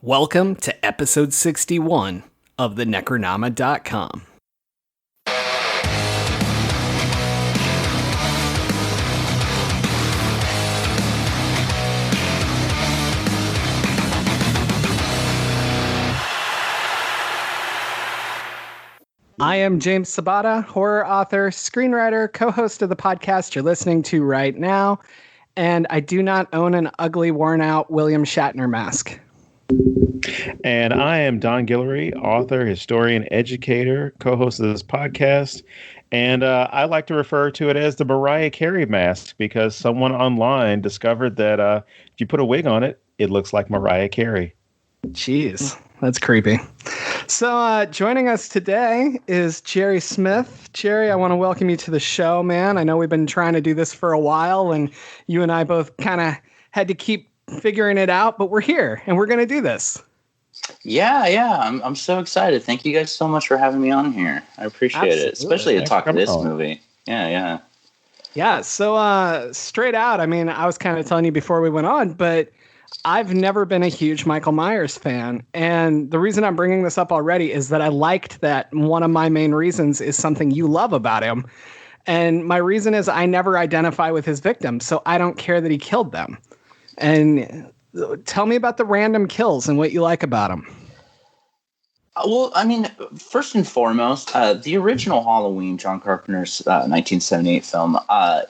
Welcome to episode 61 of the Necronama.com. I am James Sabata, horror author, screenwriter, co-host of the podcast you're listening to right now, and I do not own an ugly, worn-out William Shatner mask. And I am Don Guillory, author, historian, educator, co-host of this podcast. And I like to refer to it as the Mariah Carey mask because someone online discovered that if you put a wig on it, it looks like Mariah Carey. Jeez, that's creepy. So joining us today is Jerry Smith. Jerry, I want to welcome you to the show, man. I know we've been trying to do this for a while, and you and I both kind of had to keep figuring it out, but we're here, and we're going to do this. Yeah. I'm so excited. Thank you guys so much for having me on here. I appreciate it, especially to talk this movie. Yeah. So straight out, I mean, I was kind of telling you before we went on, but I've never been a huge Michael Myers fan. And the reason I'm bringing this up already is that I liked that one of my main reasons is something you love about him. And my reason is I never identify with his victims, so I don't care that he killed them. And tell me about the random kills and what you like about them. Well, I mean, first and foremost, the original Halloween, John Carpenter's 1978 film,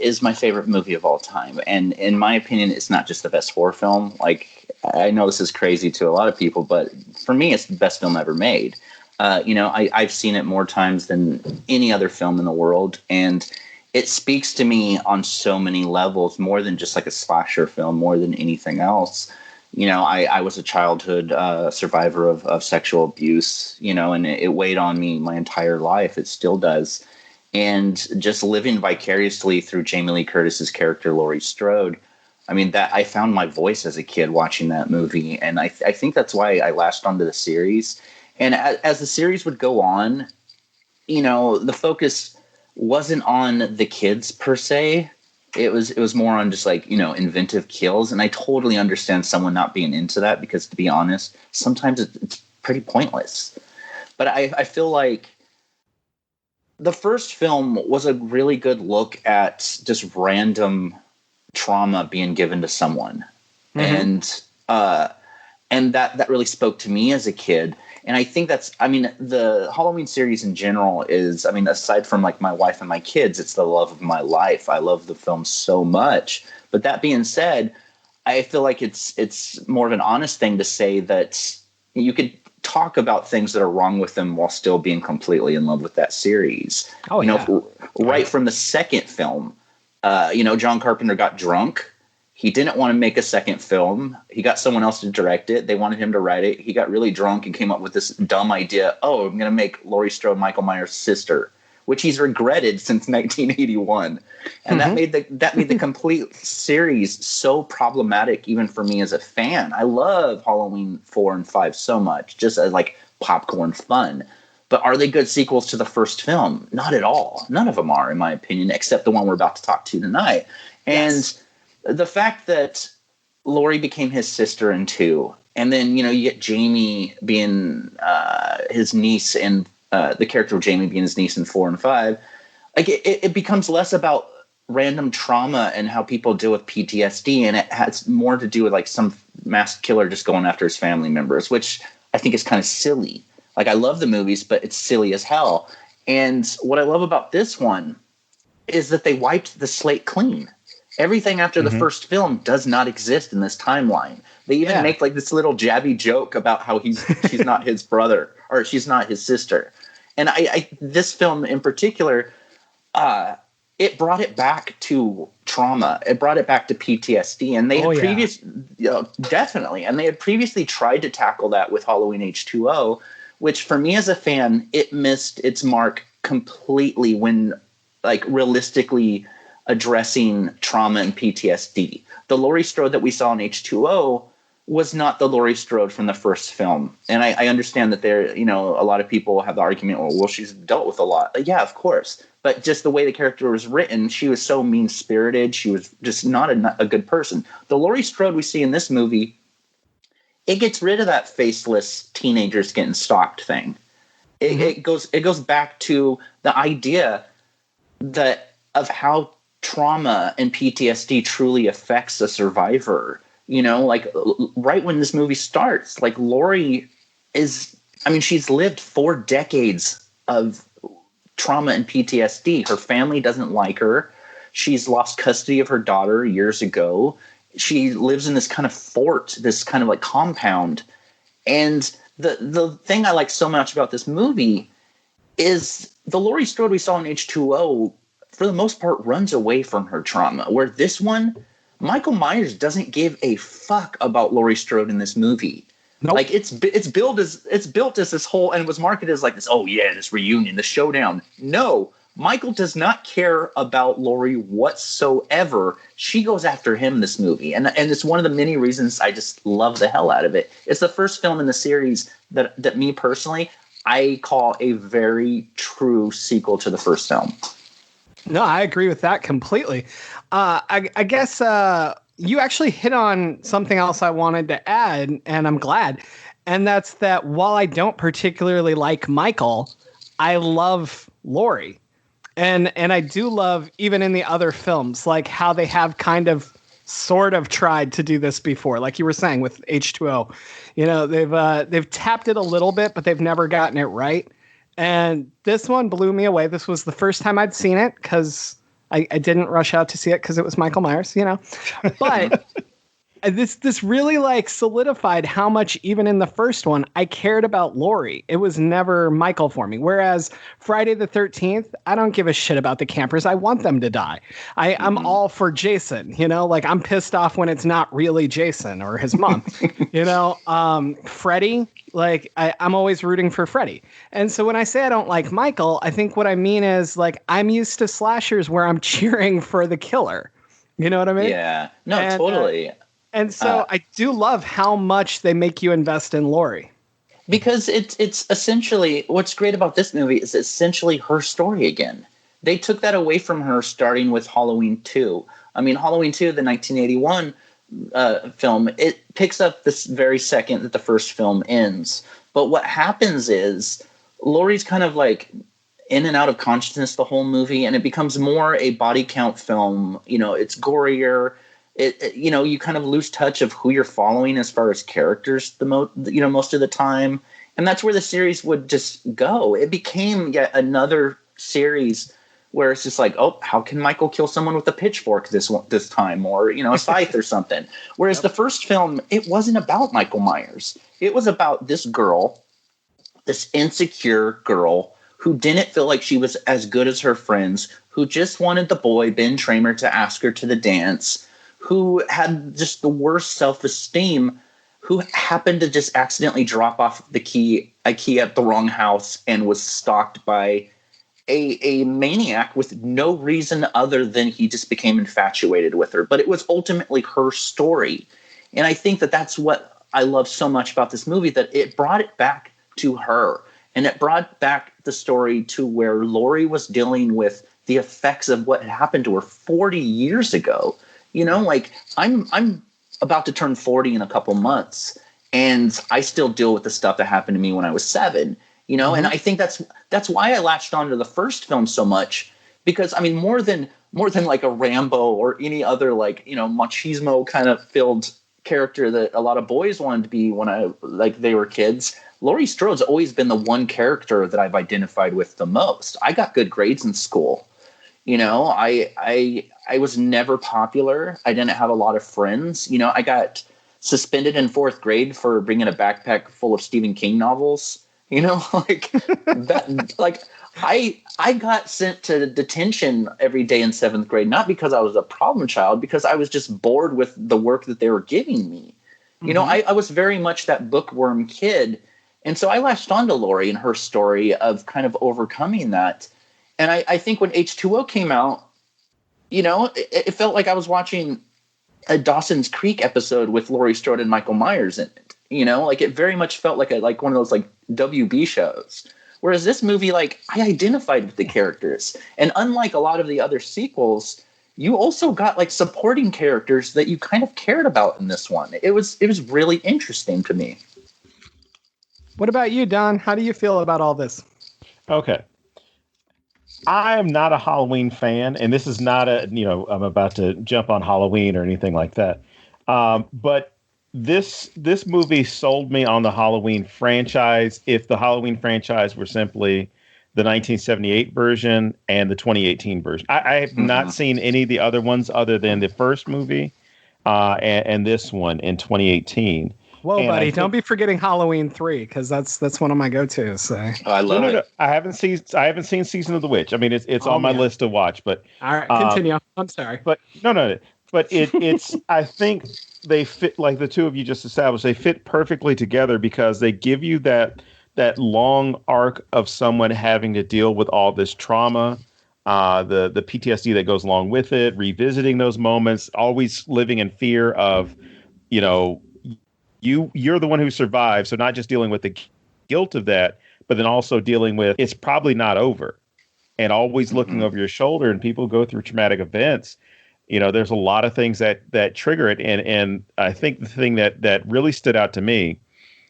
is my favorite movie of all time. And in my opinion, it's not just the best horror film. Like, I know this is crazy to a lot of people, but for me, it's the best film ever made. I've seen it more times than any other film in the world. And it speaks to me on so many levels, more than just like a slasher film, more than anything else. You know, I was a childhood survivor of sexual abuse, and it weighed on me my entire life. It still does. And just living vicariously through Jamie Lee Curtis's character, Laurie Strode, I mean, that I found my voice as a kid watching that movie. And I think that's why I latched onto the series. And as the series would go on, the focus wasn't on the kids per se. It was more on just like, inventive kills. And I totally understand someone not being into that because, to be honest, sometimes it's pretty pointless. But I feel like the first film was a really good look at just random trauma being given to someone. Mm-hmm. And that really spoke to me as a kid. And I think the Halloween series in general is, aside from like my wife and my kids, it's the love of my life. I love the film so much. But that being said, I feel like it's more of an honest thing to say that you could talk about things that are wrong with them while still being completely in love with that series. Right from the second film, John Carpenter got drunk. He didn't want to make a second film. He got someone else to direct it. They wanted him to write it. He got really drunk and came up with this dumb idea. Oh, I'm going to make Laurie Strode Michael Myers' sister, which he's regretted since 1981. And mm-hmm. that made the complete series so problematic, even for me as a fan. I love Halloween 4 and 5 so much, just as like popcorn fun. But are they good sequels to the first film? Not at all. None of them are, in my opinion, except the one we're about to talk to tonight. And the fact that Laurie became his sister in 2, and then, you get Jamie being his niece, and the character of Jamie being his niece in 4 and 5, like it becomes less about random trauma and how people deal with PTSD, and it has more to do with like some masked killer just going after his family members, which I think is kind of silly. Like, I love the movies, but it's silly as hell. And what I love about this one is that they wiped the slate clean. Everything after the first film does not exist in this timeline. They even make like this little jabby joke about how she's not his brother, or she's not his sister. And I this film in particular, it brought it back to trauma. It brought it back to PTSD. And they had definitely. And they had previously tried to tackle that with Halloween H2O, which for me as a fan, it missed its mark completely when like realistically addressing trauma and PTSD. The Laurie Strode that we saw in H2O was not the Laurie Strode from the first film. And I understand that there, a lot of people have the argument, well, she's dealt with a lot. Yeah, of course. But just the way the character was written, she was so mean-spirited. She was just not a good person. The Laurie Strode we see in this movie it gets rid of that faceless teenagers getting stalked thing. It goes back to the idea that of how trauma and PTSD truly affects a survivor. You know, like right when this movie starts, like Laurie she's lived 4 decades of trauma and PTSD. Her family doesn't like her. She's lost custody of her daughter years ago. She lives in this kind of fort, this kind of like compound. And the thing I like so much about this movie is the Laurie Strode we saw in H2O, for the most part, runs away from her trauma. Where this one, Michael Myers doesn't give a fuck about Laurie Strode in this movie. Nope. Like it's built as this whole, and it was marketed as like this. Oh yeah, this reunion, the showdown. No, Michael does not care about Laurie whatsoever. She goes after him in this movie, and it's one of the many reasons I just love the hell out of it. It's the first film in the series that me personally I call a very true sequel to the first film. No, I agree with that completely. I guess you actually hit on something else I wanted to add, and I'm glad. And that's that while I don't particularly like Michael, I love Laurie. And I do love, even in the other films, like how they have kind of sort of tried to do this before. Like you were saying with H2O, you know, they've tapped it a little bit, but they've never gotten it right. And this one blew me away. This was the first time I'd seen it because I didn't rush out to see it because it was Michael Myers, you know. But this really like solidified how much, even in the first one, I cared about Laurie. It was never Michael for me. Whereas Friday the 13th, I don't give a shit about the campers. I want them to die. I'm all for Jason, you know, like I'm pissed off when it's not really Jason or his mom, you know. Freddy, like I'm always rooting for Freddy. And so when I say I don't like Michael, I think what I mean is like I'm used to slashers where I'm cheering for the killer. You know what I mean? Yeah, no, totally. And so I do love how much they make you invest in Laurie. Because it's essentially, what's great about this movie is essentially her story again. They took that away from her starting with Halloween 2. I mean, Halloween 2, the 1981 film, it picks up this very second that the first film ends. But what happens is Laurie's kind of like in and out of consciousness the whole movie, and it becomes more a body count film. You know, it's gorier. You know, you kind of lose touch of who you're following as far as characters most of the time. And that's where the series would just go. It became yet another series where it's just like, oh, how can Michael kill someone with a pitchfork this time? Or, you know, a scythe or something. Whereas the first film, it wasn't about Michael Myers. It was about this girl, this insecure girl who didn't feel like she was as good as her friends, who just wanted the boy, Ben Tramer, to ask her to the dance, who had just the worst self-esteem, who happened to just accidentally drop off a key at the wrong house and was stalked by a maniac with no reason other than he just became infatuated with her. But it was ultimately her story. And I think that that's what I love so much about this movie, that it brought it back to her. And it brought back the story to where Laurie was dealing with the effects of what had happened to her 40 years ago. You know, like I'm about to turn 40 in a couple months, and I still deal with the stuff that happened to me when I was 7, you know, and I think that's why I latched onto the first film so much, because I mean, more than like a Rambo or any other, like, you know, machismo kind of filled character that a lot of boys wanted to be when they were kids. Laurie Strode's always been the one character that I've identified with the most. I got good grades in school. You know, I was never popular. I didn't have a lot of friends. You know, I got suspended in 4th grade for bringing a backpack full of Stephen King novels. You know, like that. Like I got sent to detention every day in 7th grade, not because I was a problem child, because I was just bored with the work that they were giving me. You know, I was very much that bookworm kid, and so I latched onto Laurie and her story of kind of overcoming that. And I think when H2O came out, you know, it felt like I was watching a Dawson's Creek episode with Laurie Strode and Michael Myers in it. You know, like it very much felt like one of those like WB shows. Whereas this movie, like I identified with the characters. And unlike a lot of the other sequels, you also got like supporting characters that you kind of cared about in this one. It was really interesting to me. What about you, Don? How do you feel about all this? Okay. I am not a Halloween fan, and this is not I'm about to jump on Halloween or anything like that. But this movie sold me on the Halloween franchise. If the Halloween franchise were simply the 1978 version and the 2018 version, I have not seen any of the other ones other than the first movie and this one in 2018. Whoa, buddy! Don't be forgetting Halloween 3, because that's one of my go-tos. So. Oh, I love it. No. I haven't seen Season of the Witch. I mean, it's on my list to watch. But all right, continue. I'm sorry. But no. But it's I think they fit, like the two of you just established. They fit perfectly together because they give you that long arc of someone having to deal with all this trauma, the PTSD that goes along with it, revisiting those moments, always living in fear of, you're the one who survived. So not just dealing with the guilt of that, but then also dealing with it's probably not over, and always looking over your shoulder. And people go through traumatic events. There's a lot of things that trigger it. And I think the thing that really stood out to me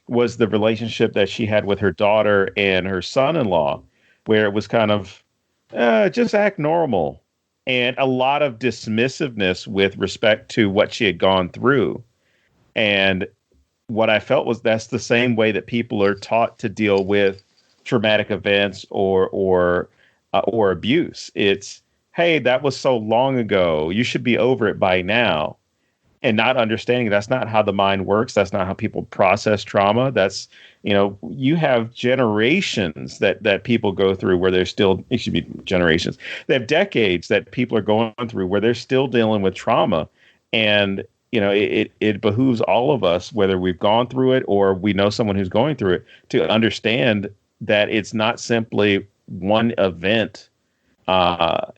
was the relationship that she had with her daughter and her son-in-law, where it was kind of just act normal, and a lot of dismissiveness with respect to what she had gone through. And what I felt was that's the same way that people are taught to deal with traumatic events or abuse. It's, hey, that was so long ago. You should be over it by now. And not understanding that's not how the mind works. That's not how people process trauma. That's, you have generations that people go through where they're still, it should be generations. They have decades that people are going through where they're still dealing with trauma. And it behooves all of us, whether we've gone through it or we know someone who's going through it, to understand that it's not simply one event.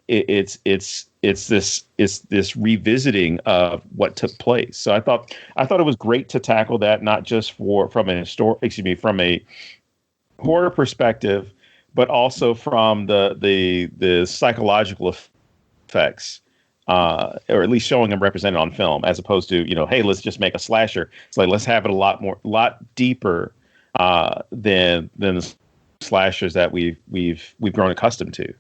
It's this revisiting of what took place. So I thought it was great to tackle that, not just from a horror perspective, but also from the psychological effects. Or at least showing them represented on film, as opposed to, hey, let's just make a slasher. It's like, let's have it a lot deeper than the slashers that we've grown accustomed to.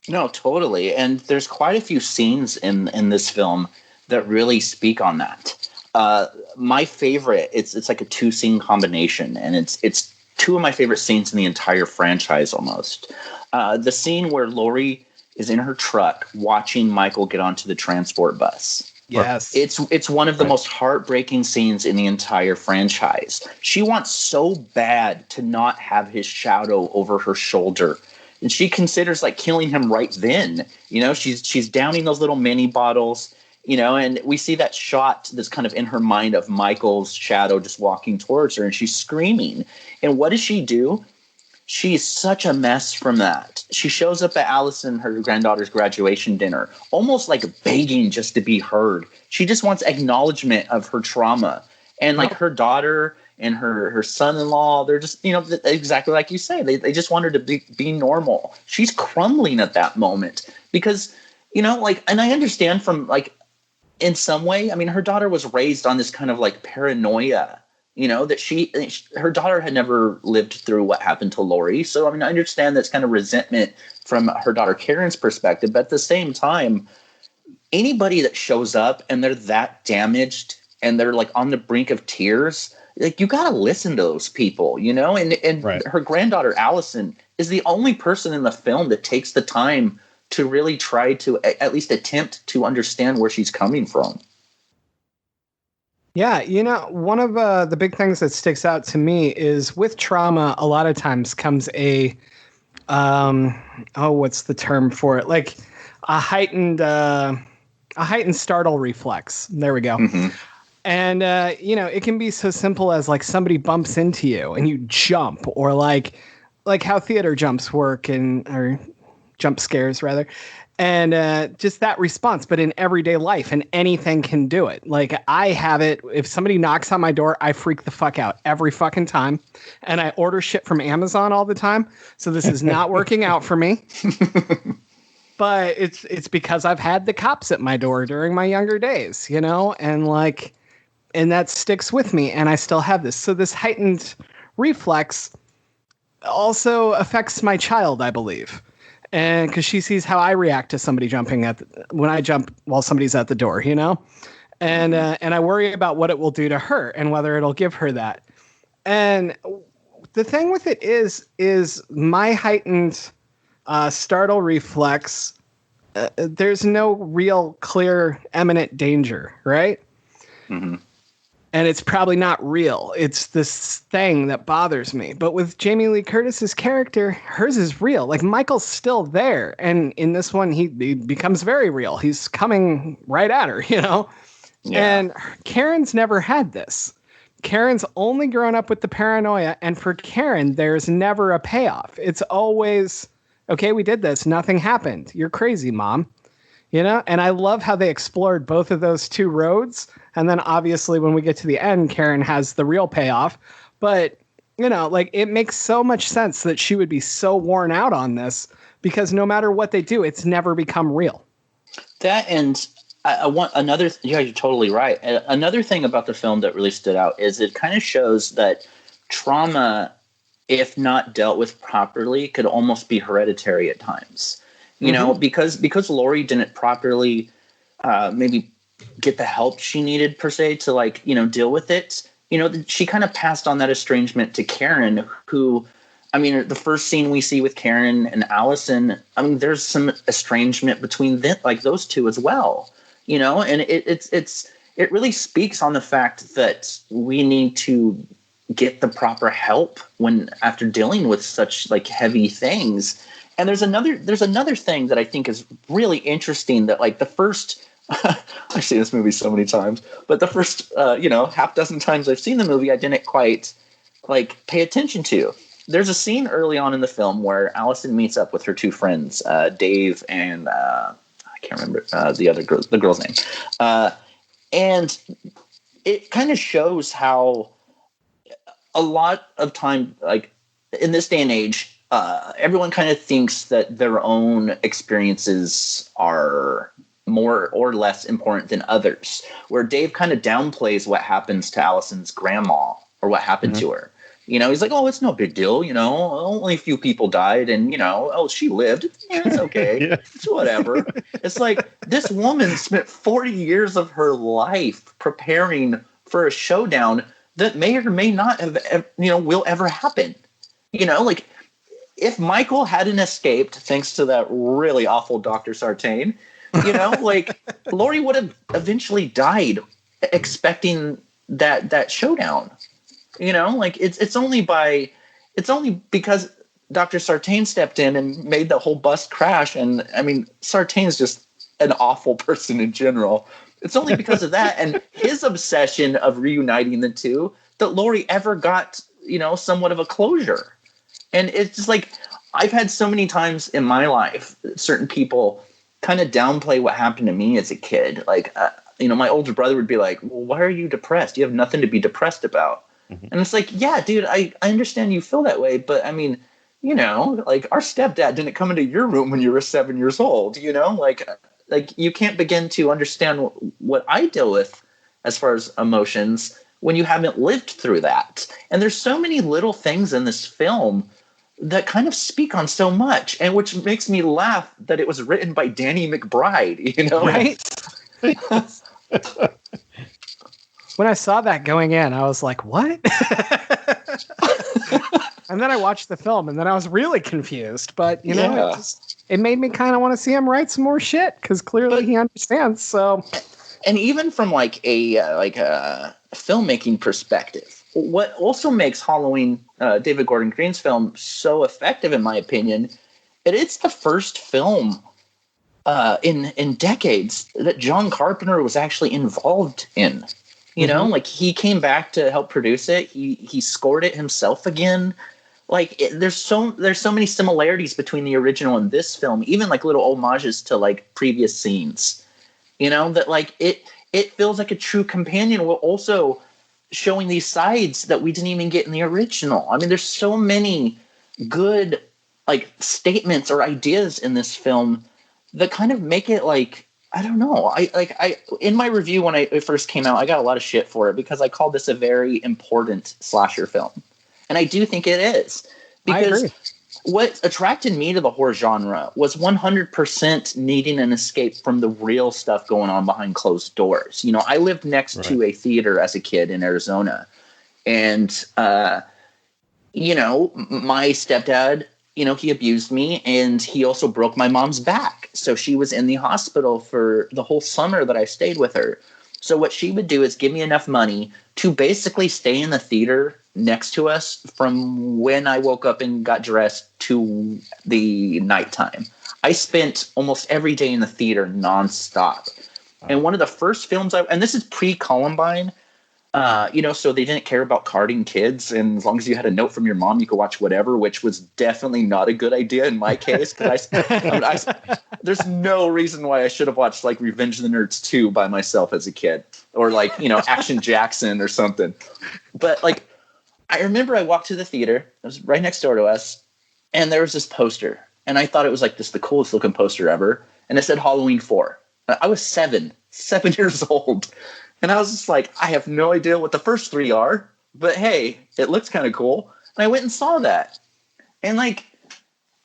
No, totally. And there's quite a few scenes in this film that really speak on that. My favorite, it's like a 2-scene combination, and it's two of my favorite scenes in the entire franchise almost. The scene where Laurie is in her truck watching Michael get onto the transport bus. Yes. It's one of the most heartbreaking scenes in the entire franchise. She wants so bad to not have his shadow over her shoulder. And she considers like killing him right then. She's downing those little mini bottles, and we see that shot that's kind of in her mind of Michael's shadow just walking towards her, and she's screaming. And what does she do? She's such a mess from that. She shows up at Allison, her granddaughter's graduation dinner, almost like begging just to be heard. She just wants acknowledgement of her trauma. And like her daughter and her son-in-law, they're just, exactly like you say, they just want her to be normal. She's crumbling at that moment because, and I understand from like, in some way, I mean, her daughter was raised on this kind of like paranoia, that her daughter had never lived through what happened to Laurie. So, I mean, I understand that's kind of resentment from her daughter Karen's perspective. But at the same time, anybody that shows up and they're that damaged and they're like on the brink of tears, like you got to listen to those people, and right. Her granddaughter Allison is the only person in the film that takes the time to really try to at least attempt to understand where she's coming from. Yeah, one of the big things that sticks out to me is with trauma, a lot of times comes a, what's the term for it? Like a heightened startle reflex. There we go. Mm-hmm. And, it can be so simple as like somebody bumps into you and you jump, or like how theater jumps work or jump scares rather. And just that response, but in everyday life, and anything can do it. Like I have it. If somebody knocks on my door, I freak the fuck out every fucking time. And I order shit from Amazon all the time. So this is not working out for me. but it's because I've had the cops at my door during my younger days, you know, and that sticks with me, and I still have this. So this heightened reflex also affects my child, I believe. And because she sees how I react to somebody jumping when I jump while somebody's at the door, you know, and I worry about what it will do to her and whether it'll give her that. And the thing with it is my heightened startle reflex. There's no real clear imminent danger, right? Mm-hmm. And it's probably not real. It's this thing that bothers me. But with Jamie Lee Curtis's character, hers is real. Like, Michael's still there. And in this one, he becomes very real. He's coming right at her, you know? Yeah. And Karen's never had this. Karen's only grown up with the paranoia. And for Karen, there's never a payoff. It's always, okay, we did this. Nothing happened. You're crazy, Mom. You know? And I love how they explored both of those two roads. And then obviously when we get to the end, Karen has the real payoff. But, you know, like, it makes so much sense that she would be so worn out on this because no matter what they do, it's never become real. That, and I want another, yeah, you're totally right. Another thing about the film that really stood out is it kind of shows that trauma, if not dealt with properly, could almost be hereditary at times. You know, because Laurie didn't properly maybe get the help she needed per se to, like, you know, deal with it. You know, she kind of passed on that estrangement to Karen, who, I mean, the first scene we see with Karen and Allison, I mean, there's some estrangement between them, like those two as well, you know, and it really speaks on the fact that we need to get the proper help after dealing with such, like, heavy things. And there's another thing that I think is really interesting, that, like, the first, I've seen this movie so many times, but the first, half dozen times I've seen the movie, I didn't quite, like, pay attention to. There's a scene early on in the film where Allison meets up with her two friends, Dave and I can't remember the girl's name. And it kind of shows how a lot of time, like, in this day and age, everyone kind of thinks that their own experiences are more or less important than others, where Dave kind of downplays what happens to Allison's grandma or what happened to her. You know, he's like, oh, it's no big deal. You know, only a few people died and, you know, oh, she lived. Yeah, it's okay. Yeah. It's whatever. It's like, this woman spent 40 years of her life preparing for a showdown that may or may not have, you know, will ever happen. You know, like, if Michael hadn't escaped, thanks to that really awful Dr. Sartain, you know, like, Laurie would have eventually died expecting that showdown. You know, like, it's only because Dr. Sartain stepped in and made the whole bus crash. And I mean, Sartain's just an awful person in general. It's only because of that and his obsession of reuniting the two that Laurie ever got, you know, somewhat of a closure. And it's just like, I've had so many times in my life, certain people kind of downplay what happened to me as a kid. Like, you know, my older brother would be like, well, why are you depressed? You have nothing to be depressed about. Mm-hmm. And it's like, yeah, dude, I understand you feel that way. But I mean, you know, like, our stepdad didn't come into your room when you were 7 years old, you know, like you can't begin to understand what I deal with as far as emotions when you haven't lived through that. And there's so many little things in this film that kind of speak on so much, and which makes me laugh that it was written by Danny McBride, you know? Right? When I saw that going in, I was like, what? And then I watched the film, and then I was really confused. But, you know, it made me kind of want to see him write some more shit, because clearly he understands. So, and even from like a filmmaking perspective, what also makes Halloween, David Gordon Green's film, so effective, in my opinion, it's the first film in decades that John Carpenter was actually involved in. You know, like, he came back to help produce it. He scored it himself again. Like, there's so many similarities between the original and this film, even like little homages to like previous scenes. You know, that like it feels like a true companion while also showing these sides that we didn't even get in the original. I mean, there's so many good like statements or ideas in this film that kind of make it like, I don't know. I in my review when it first came out, I got a lot of shit for it because I called this a very important slasher film. And I do think it is. Because what attracted me to the horror genre was 100% needing an escape from the real stuff going on behind closed doors. You know, I lived next to a theater as a kid in Arizona. And, you know, my stepdad, you know, he abused me and he also broke my mom's back. So she was in the hospital for the whole summer that I stayed with her. So what she would do is give me enough money to basically stay in the theater next to us from when I woke up and got dressed to the nighttime. I spent almost every day in the theater nonstop. And one of the first films and this is pre-Columbine, you know, so they didn't care about carding kids. And as long as you had a note from your mom, you could watch whatever, which was definitely not a good idea in my case. Because there's no reason why I should have watched like Revenge of the Nerds 2 by myself as a kid, or like, you know, Action Jackson or something. But like, I remember I walked to the theater. It was right next door to us. And there was this poster. And I thought it was like the coolest looking poster ever. And it said Halloween 4. I was 7 years old. And I was just like, I have no idea what the first 3 are, but hey, it looks kind of cool. And I went and saw that. And like,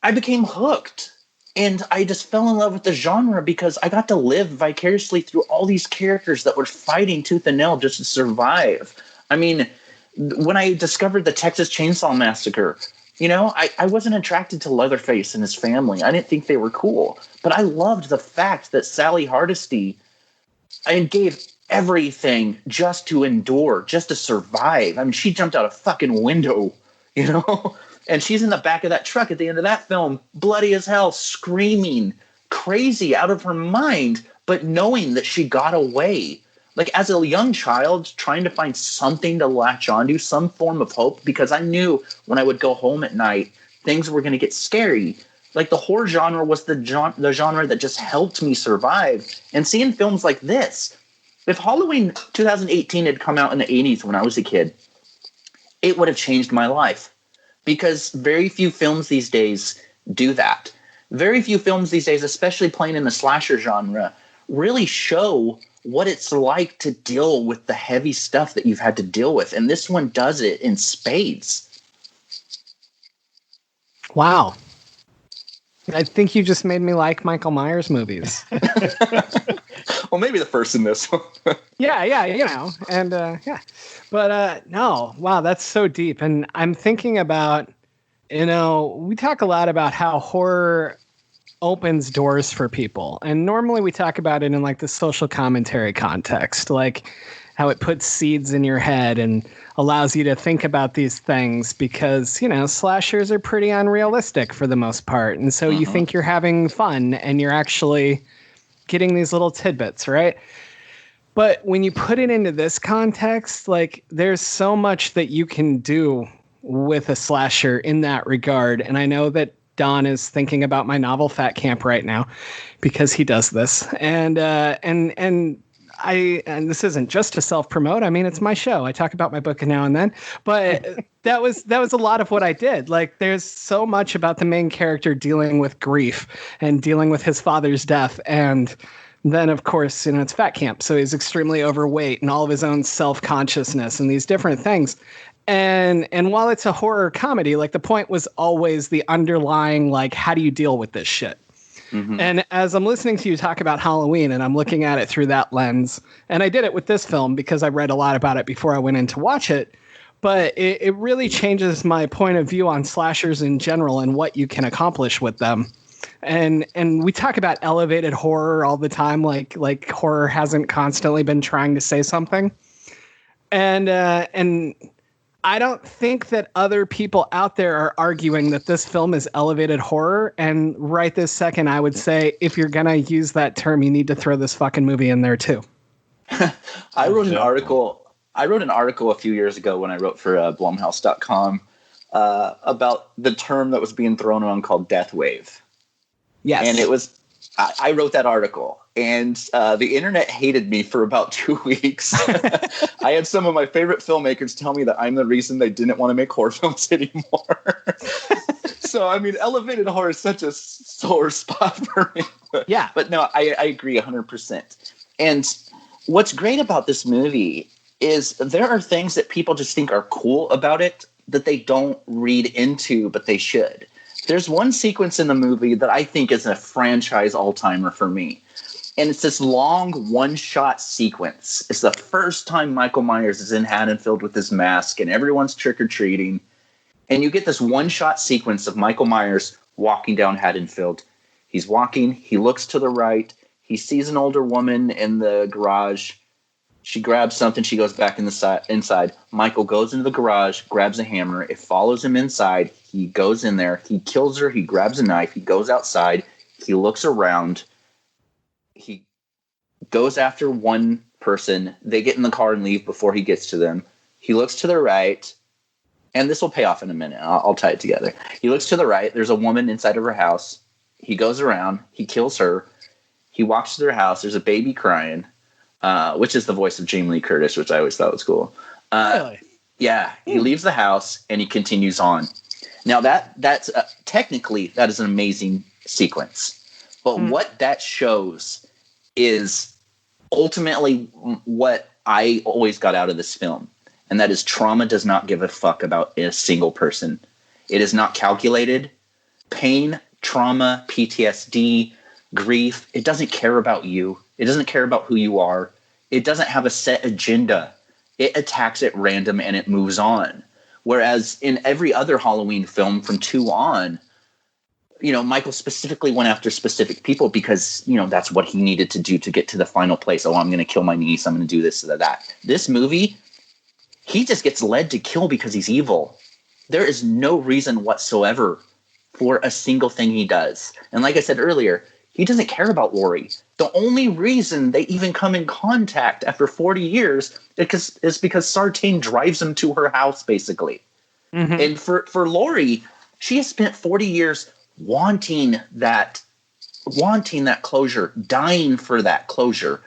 I became hooked. And I just fell in love with the genre because I got to live vicariously through all these characters that were fighting tooth and nail just to survive. I mean, when I discovered the Texas Chainsaw Massacre, you know, I wasn't attracted to Leatherface and his family. I didn't think they were cool. But I loved the fact that Sally Hardesty gave everything just to endure, just to survive. I mean, she jumped out a fucking window, you know, and she's in the back of that truck at the end of that film, bloody as hell, screaming, crazy, out of her mind, but knowing that she got away. Like, as a young child, trying to find something to latch onto, some form of hope, because I knew when I would go home at night, things were going to get scary. Like, the horror genre was the genre that just helped me survive. And seeing films like this, if Halloween 2018 had come out in the 80s when I was a kid, it would have changed my life. Because very few films these days do that. Very few films these days, especially playing in the slasher genre, really show what it's like to deal with the heavy stuff that you've had to deal with. And this one does it in spades. Wow. I think you just made me like Michael Myers movies. Well, maybe the first in this one. Yeah, you know, and yeah. But no, wow, that's so deep. And I'm thinking about, you know, we talk a lot about how horror opens doors for people. And normally we talk about it in like the social commentary context, like how it puts seeds in your head and allows you to think about these things because, you know, slashers are pretty unrealistic for the most part. And so you think you're having fun and you're actually getting these little tidbits, right? But when you put it into this context, like there's so much that you can do with a slasher in that regard. And I know that Don is thinking about my novel Fat Camp right now because he does this. And this isn't just to self-promote. I mean, it's my show. I talk about my book now and then, but that was a lot of what I did. Like, there's so much about the main character dealing with grief and dealing with his father's death. And then, of course, you know, it's Fat Camp. So he's extremely overweight and all of his own self-consciousness and these different things. And while it's a horror comedy, like the point was always the underlying, like, how do you deal with this shit? Mm-hmm. And as I'm listening to you talk about Halloween and I'm looking at it through that lens, and I did it with this film because I read a lot about it before I went in to watch it, but it really changes my point of view on slashers in general and what you can accomplish with them. And we talk about elevated horror all the time, like horror hasn't constantly been trying to say something. And I don't think that other people out there are arguing that this film is elevated horror. And right this second, I would say, if you're going to use that term, you need to throw this fucking movie in there too. I wrote an article a few years ago when I wrote for Blumhouse.com about the term that was being thrown around called death wave. Yes. And I wrote that article, and the internet hated me for about 2 weeks. I had some of my favorite filmmakers tell me that I'm the reason they didn't want to make horror films anymore. So, I mean, elevated horror is such a sore spot for me. Yeah. But no, I agree 100%. And what's great about this movie is there are things that people just think are cool about it that they don't read into, but they should. There's one sequence in the movie that I think is a franchise all-timer for me. And it's this long one-shot sequence. It's the first time Michael Myers is in Haddonfield with his mask and everyone's trick-or-treating. And you get this one-shot sequence of Michael Myers walking down Haddonfield. He's walking. He looks to the right. He sees an older woman in the garage. She grabs something. She goes back inside. Michael goes into the garage, grabs a hammer. It follows him inside. He goes in there. He kills her. He grabs a knife. He goes outside. He looks around. He goes after one person. They get in the car and leave before he gets to them. He looks to the right. And this will pay off in a minute. I'll tie it together. He looks to the right. There's a woman inside of her house. He goes around. He kills her. He walks to their house. There's a baby crying, which is the voice of Jamie Lee Curtis, which I always thought was cool. Really? Yeah. He leaves the house and he continues on. Now that's technically that is an amazing sequence. But what that shows is ultimately what I always got out of this film. And that is trauma does not give a fuck about a single person. It is not calculated. Pain, trauma, PTSD, grief, it doesn't care about you. It doesn't care about who you are. It doesn't have a set agenda. It attacks at random and it moves on. Whereas in every other Halloween film from 2 on, Michael specifically went after specific people because, that's what he needed to do to get to the final place. Oh, I'm going to kill my niece. I'm going to do this or that. This movie, he just gets led to kill because he's evil. There is no reason whatsoever for a single thing he does. And like I said earlier, he doesn't care about Laurie. The only reason they even come in contact after 40 years is because Sartain drives him to her house, basically. Mm-hmm. And for Laurie, she has spent 40 years wanting that closure, dying for that closure.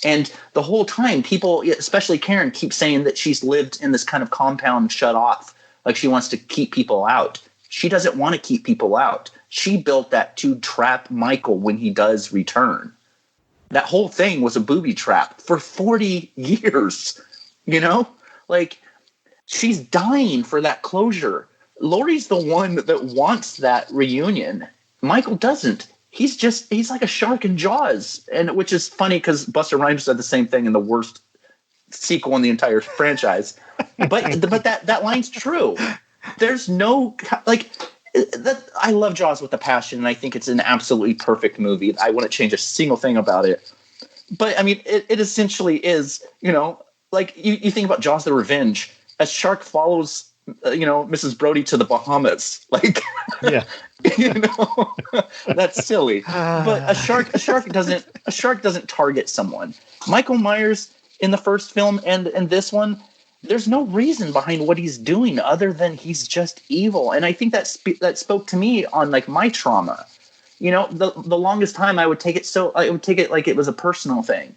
And the whole time, people, especially Karen, keep saying that she's lived in this kind of compound shut off, like she wants to keep people out. She doesn't want to keep people out. She built that to trap Michael when he does return. That whole thing was a booby trap for 40 years, Like, she's dying for that closure. Laurie's the one that wants that reunion. Michael doesn't. He's like a shark in Jaws, and which is funny because Busta Rhymes said the same thing in the worst sequel in the entire franchise. But that line's true. There's no I love Jaws with a passion, and I think it's an absolutely perfect movie. I wouldn't change a single thing about it. But I mean, it essentially is, like you think about Jaws: The Revenge. A shark follows, Mrs. Brody to the Bahamas. Like, yeah, that's silly. But a shark doesn't target someone. Michael Myers in the first film and this one, there's no reason behind what he's doing other than he's just evil. And I think that spoke to me on like my trauma. The longest time I would take it like it was a personal thing.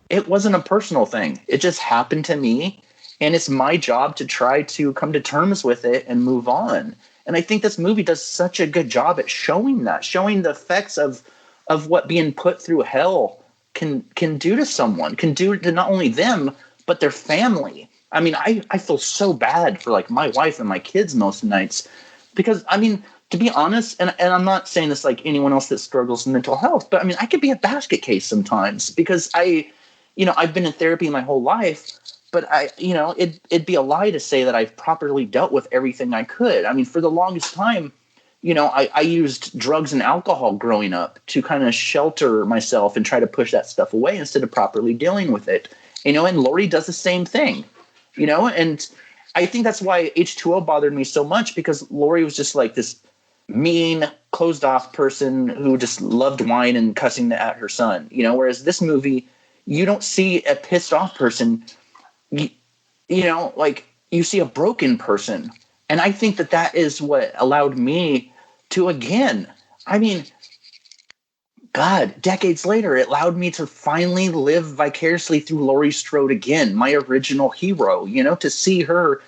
It wasn't a personal thing. It just happened to me. And it's my job to try to come to terms with it and move on. And I think this movie does such a good job at showing the effects of what being put through hell can do to someone, can do to not only them, but their family. I mean, I feel so bad for like my wife and my kids most nights because, I mean, to be honest, and I'm not saying this like anyone else that struggles with mental health, but I mean, I could be a basket case sometimes because I've been in therapy my whole life. But it'd be a lie to say that I've properly dealt with everything I could. I mean, for the longest time, I used drugs and alcohol growing up to kind of shelter myself and try to push that stuff away instead of properly dealing with it. And Laurie does the same thing, and I think that's why H2O bothered me so much because Laurie was just like this mean, closed off person who just loved wine and cussing at her son, whereas this movie, you don't see a pissed off person. Like you see a broken person. And I think that is what allowed me to, again, I mean, God, decades later, it allowed me to finally live vicariously through Laurie Strode again, my original hero, to see her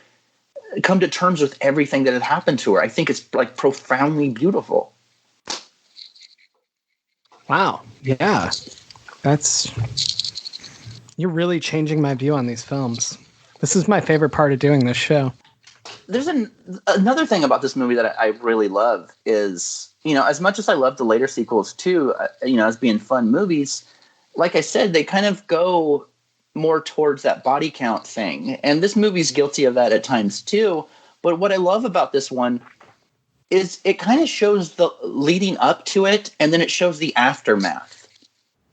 come to terms with everything that had happened to her. I think it's like profoundly beautiful. Wow. Yeah. You're really changing my view on these films. This is my favorite part of doing this show. There's another thing about this movie that I really love is, as much as I love the later sequels too, as being fun movies, like I said, they kind of go more towards that body count thing. And this movie's guilty of that at times too. But what I love about this one is it kind of shows the leading up to it, and then it shows the aftermath,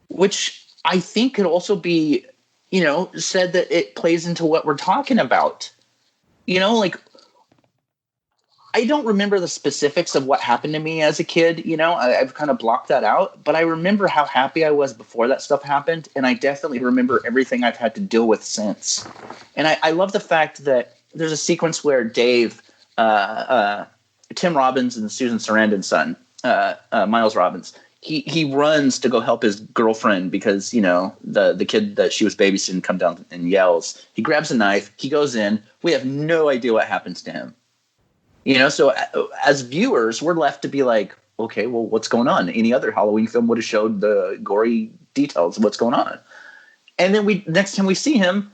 which I think could also be, said that it plays into what we're talking about. Like, I don't remember the specifics of what happened to me as a kid. I've kind of blocked that out, but I remember how happy I was before that stuff happened. And I definitely remember everything I've had to deal with since. And I love the fact that there's a sequence where Dave, Tim Robbins and Susan Sarandon's son, Miles Robbins, he runs to go help his girlfriend because, the kid that she was babysitting come down and yells. He grabs a knife. He goes in. We have no idea what happens to him. So as viewers, we're left to be like, okay, well, what's going on? Any other Halloween film would have showed the gory details of what's going on. And then next time we see him,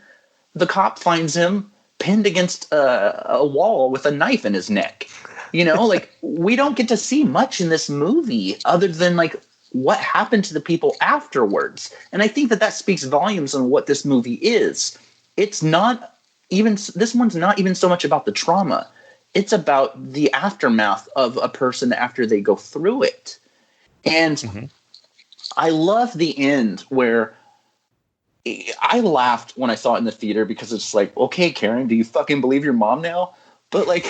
the cop finds him pinned against a wall with a knife in his neck. Like, we don't get to see much in this movie other than like what happened to the people afterwards. And I think that speaks volumes on what this movie is. This one's not even so much about the trauma. It's about the aftermath of a person after they go through it. And I love the end where I laughed when I saw it in the theater because it's like, okay, Karen, do you fucking believe your mom now? But like,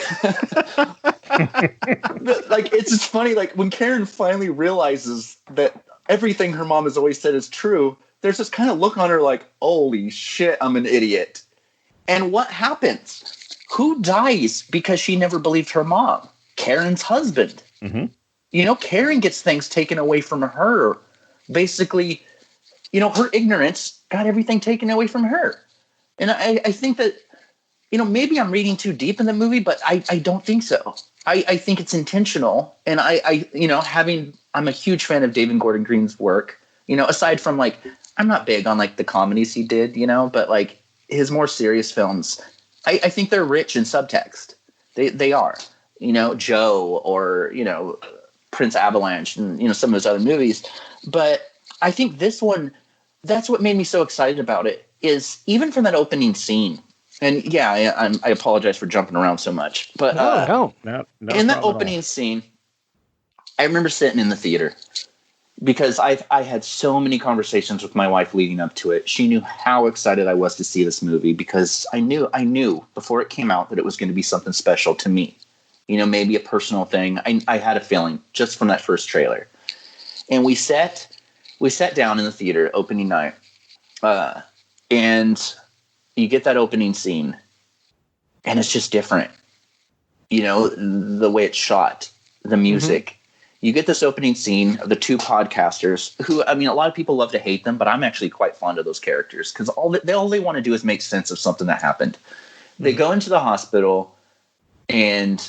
it's just funny. Like when Karen finally realizes that everything her mom has always said is true, there's this kind of look on her like, holy shit, I'm an idiot. And what happens? Who dies because she never believed her mom? Karen's husband. Mm-hmm. Karen gets things taken away from her. Basically, her ignorance got everything taken away from her. And I think that, maybe I'm reading too deep in the movie, but I don't think so. I think it's intentional. And I'm a huge fan of David Gordon Green's work, aside from like, I'm not big on like the comedies he did, but like his more serious films, I think they're rich in subtext. They are, Joe or, Prince Avalanche and, some of his other movies. But I think this one, that's what made me so excited about it is even from that opening scene. And yeah, I apologize for jumping around so much, but no in that opening scene, I remember sitting in the theater because I had so many conversations with my wife leading up to it. She knew how excited I was to see this movie because I knew before it came out that it was going to be something special to me. Maybe a personal thing. I had a feeling just from that first trailer. And we sat down in the theater opening night, and you get that opening scene, and it's just different. The way it's shot, the music. Mm-hmm. You get this opening scene of the two podcasters who, a lot of people love to hate them, but I'm actually quite fond of those characters because all they want to do is make sense of something that happened. Mm-hmm. They go into the hospital and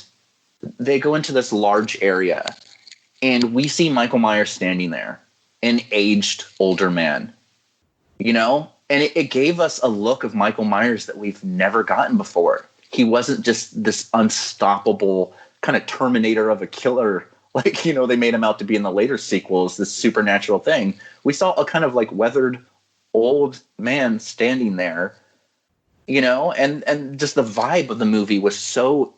they go into this large area and we see Michael Myers standing there, an aged older man, and it gave us a look of Michael Myers that we've never gotten before. He wasn't just this unstoppable kind of Terminator of a killer like, they made him out to be in the later sequels, this supernatural thing. We saw a kind of like weathered old man standing there, and just the vibe of the movie was so,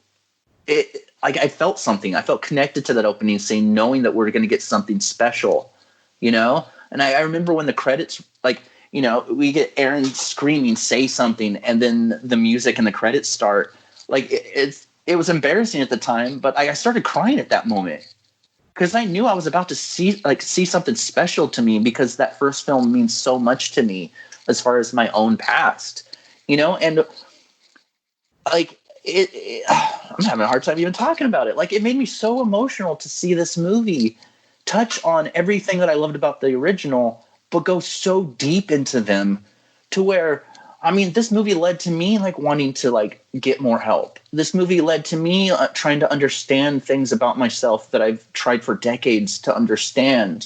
I felt something. I felt connected to that opening scene, knowing that we're going to get something special, and I remember when the credits, we get Aaron screaming, say something, and then the music and the credits start. Like, it was embarrassing at the time, but I started crying at that moment. Because I knew I was about to see something special to me because that first film means so much to me as far as my own past, and like I'm having a hard time even talking about it. Like, it made me so emotional to see this movie touch on everything that I loved about the original, but go so deep into them to where, this movie led to me like wanting to like get more help. This movie led to me trying to understand things about myself that I've tried for decades to understand,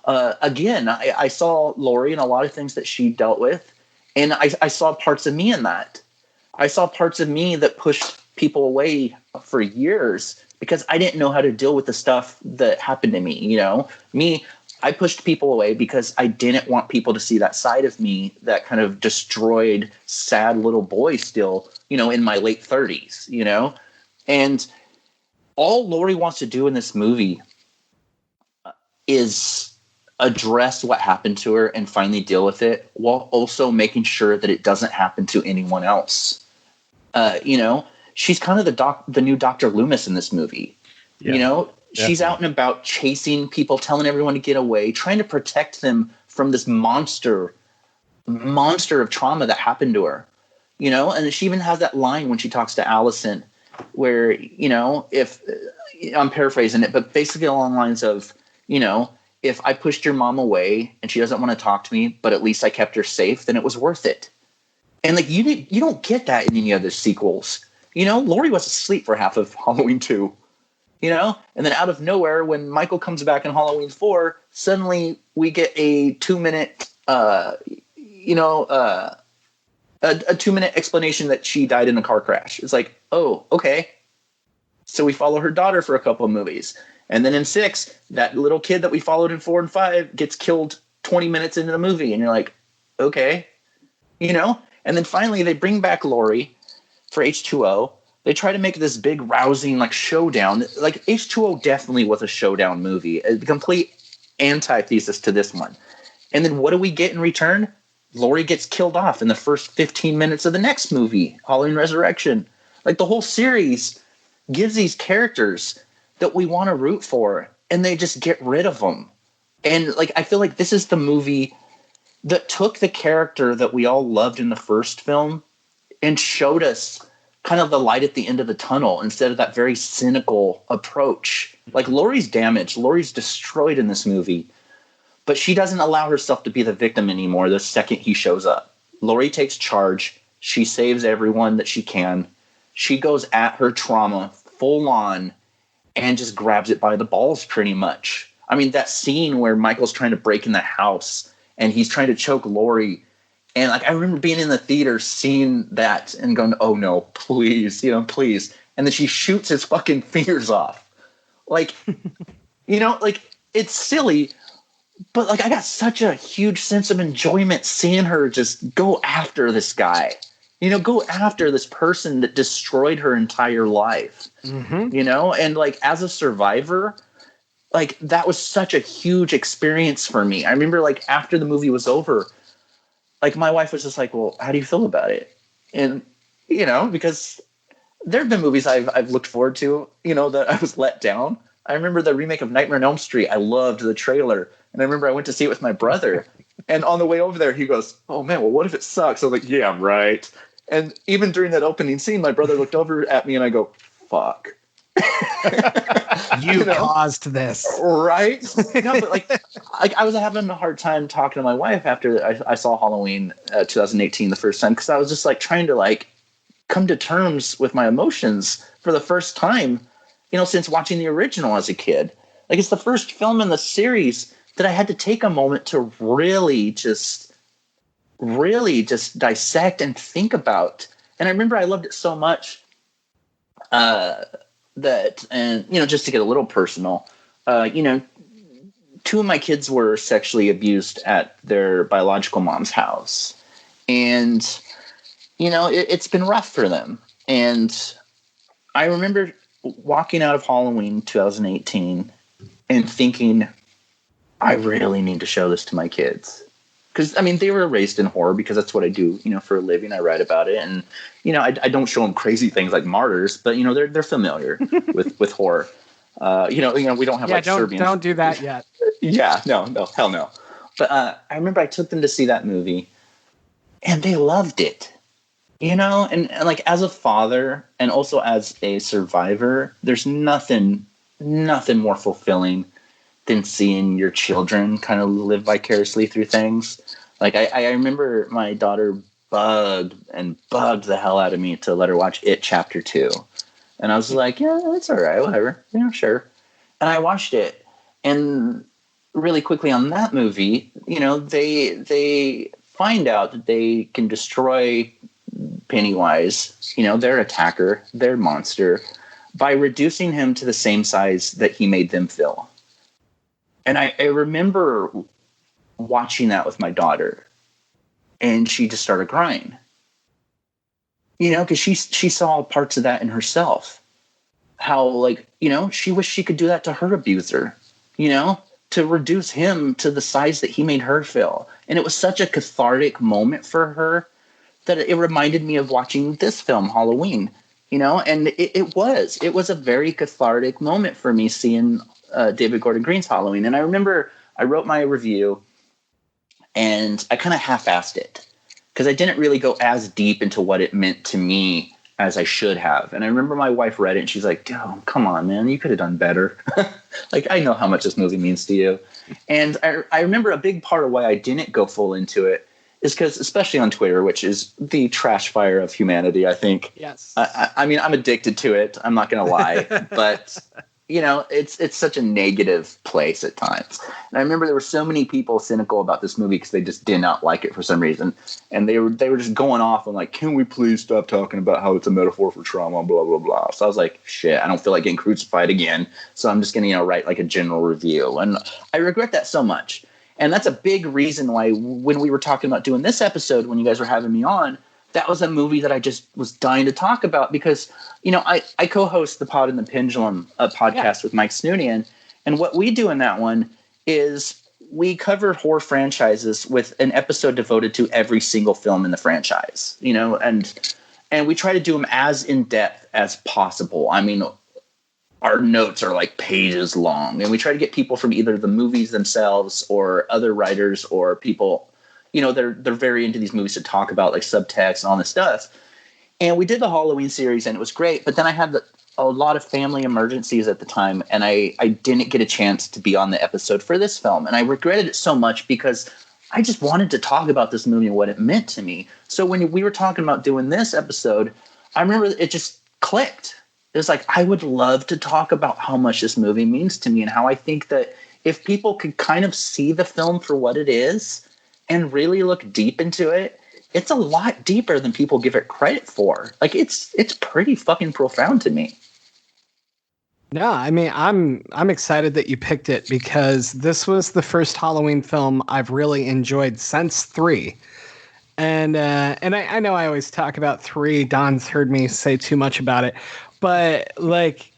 Again, I saw Laurie and a lot of things that she dealt with, and I saw parts of me in that. I saw parts of me that pushed people away for years because I didn't know how to deal with the stuff that happened to me. You know, I pushed people away because I didn't want people to see that side of me, that kind of destroyed, sad little boy still, you know, in my late 30s, you know? And all Laurie wants to do in this movie is address what happened to her and finally deal with it, while also making sure that it doesn't happen to anyone else. You know, she's kind of the new Dr. Loomis in this movie. Yeah, you know, definitely. She's out and about chasing people, telling everyone to get away, trying to protect them from this monster of trauma that happened to her. You know, and she even has that line when she talks to Allison where, you know, if I'm paraphrasing it, but basically along the lines of, you know, if I pushed your mom away and she doesn't want to talk to me, but at least I kept her safe, then it was worth it. And like, you don't get that in any other sequels. You know, Laurie was asleep for half of Halloween 2, you know, and then out of nowhere, when Michael comes back in Halloween 4, suddenly we get a 2-minute, a 2-minute explanation that she died in a car crash. It's like, oh, okay. So we follow her daughter for a couple of movies. And then in 6, that little kid that we followed in 4 and 5 gets killed 20 minutes into the movie. And you're like, okay, you know? And then finally they bring back Laurie for H2O. They try to make this big rousing like showdown. Like H2O definitely was a showdown movie, a complete antithesis to this one. And then what do we get in return? Laurie gets killed off in the first 15 minutes of the next movie, Halloween Resurrection. Like the whole series gives these characters that we want to root for, and they just get rid of them. And like, I feel like this is the movie that took the character that we all loved in the first film and showed us kind of the light at the end of the tunnel instead of that very cynical approach. Like Laurie's damaged, Laurie's destroyed in this movie, but she doesn't allow herself to be the victim anymore the second he shows up. Laurie takes charge. She saves everyone that she can. She goes at her trauma full on and just grabs it by the balls pretty much. I mean, that scene where Michael's trying to break in the house and he's trying to choke Laurie. And like, I remember being in the theater seeing that and going, oh no, please, you know, please. And then she shoots his fucking fingers off. Like, you know, like it's silly, but like I got such a huge sense of enjoyment seeing her just go after this guy, you know, go after this person that destroyed her entire life, you know? And like, as a survivor, like that was such a huge experience for me. I remember like after the movie was over, like my wife was just like, well, how do you feel about it? And, you know, because there have been movies I've looked forward to, you know, that I was let down. I remember the remake of Nightmare on Elm Street. I loved the trailer. And I remember I went to see it with my brother. And on the way over there, he goes, oh man, well, what if it sucks? I was like, yeah, I'm right. And even during that opening scene, my brother looked over at me and I go, fuck. You know? Caused this. Right? No, but like I was having a hard time talking to my wife after I saw Halloween 2018 the first time, because I was just like trying to like come to terms with my emotions for the first time, you know, since watching the original as a kid. Like it's the first film in the series that I had to take a moment to really just dissect and think about. And I remember I loved it so much that, and, you know, just to get a little personal, you know, 2 of my kids were sexually abused at their biological mom's house. And, you know, it's been rough for them. And I remember walking out of Halloween 2018 and thinking, I really need to show this to my kids. Because, I mean, they were raised in horror because that's what I do, you know, for a living. I write about it. And, you know, I don't show them crazy things like Martyrs, but, you know, they're familiar with horror. You know, we don't have Serbian. Don't do that yet. Yeah, no, hell no. But I remember I took them to see that movie and they loved it, you know, and like as a father and also as a survivor, there's nothing more fulfilling than seeing your children kind of live vicariously through things. Like I remember my daughter bugged the hell out of me to let her watch It Chapter 2. And I was like, yeah, that's all right, whatever. Yeah, sure. And I watched it. And really quickly on that movie, they find out that they can destroy Pennywise, their attacker, their monster, by reducing him to the same size that he made them feel. And I remember watching that with my daughter, and she just started crying. Because she saw parts of that in herself. How, she wished she could do that to her abuser, to reduce him to the size that he made her feel. And it was such a cathartic moment for her that it reminded me of watching this film, Halloween, and it was a very cathartic moment for me seeing David Gordon Green's Halloween. And I remember I wrote my review and I kind of half-assed it because I didn't really go as deep into what it meant to me as I should have. And I remember my wife read it and she's like, oh, come on, man, you could have done better. I know how much this movie means to you. And I remember a big part of why I didn't go full into it is because, especially on Twitter, which is the trash fire of humanity, I think. Yes. I mean, I'm addicted to it. I'm not going to lie. But, it's such a negative place at times. And I remember there were so many people cynical about this movie because they just did not like it for some reason. And they were just going off and like, can we please stop talking about how it's a metaphor for trauma, blah, blah, blah. So I was like, shit, I don't feel like getting crucified again. So I'm just going to, write like a general review. And I regret that so much. And that's a big reason why when we were talking about doing this episode, when you guys were having me on, that was a movie that I just was dying to talk about because, I co-host the Pod and the Pendulum podcast with Mike Snoonian. And what we do in that one is we cover horror franchises with an episode devoted to every single film in the franchise, and we try to do them as in-depth as possible. I mean, our notes are like pages long, and we try to get people from either the movies themselves or other writers or people, they're very into these movies to talk about like subtext and all this stuff. And we did the Halloween series and it was great. But then I had a lot of family emergencies at the time, and I didn't get a chance to be on the episode for this film. And I regretted it so much because I just wanted to talk about this movie and what it meant to me. So when we were talking about doing this episode, I remember it just clicked. It was like, I would love to talk about how much this movie means to me and how I think that if people could kind of see the film for what it is and really look deep into it, it's a lot deeper than people give it credit for. Like it's pretty fucking profound to me. No, I mean, I'm excited that you picked it because this was the first Halloween film I've really enjoyed since 3. And I know I always talk about 3. Don's heard me say too much about it, but like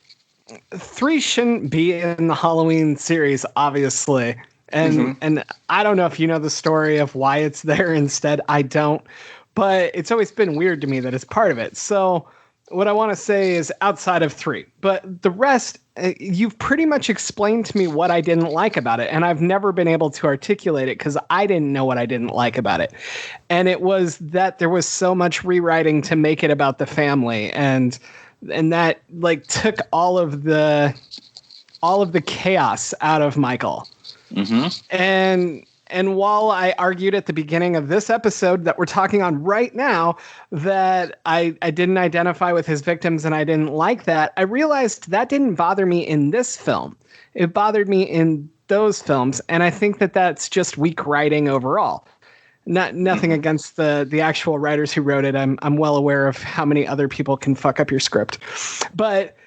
3 shouldn't be in the Halloween series, obviously. And I don't know if you know the story of why it's there instead. I don't, but it's always been weird to me that it's part of it. So what I want to say is outside of 3, but the rest, you've pretty much explained to me what I didn't like about it. And I've never been able to articulate it because I didn't know what I didn't like about it. And it was that there was so much rewriting to make it about the family. And that like took all of the chaos out of Michael. Mm-hmm. And while I argued at the beginning of this episode that we're talking on right now that I didn't identify with his victims and I didn't like that, I realized that didn't bother me in this film. It bothered me in those films, and I think that that's just weak writing overall. Nothing against the actual writers who wrote it. I'm well aware of how many other people can fuck up your script, but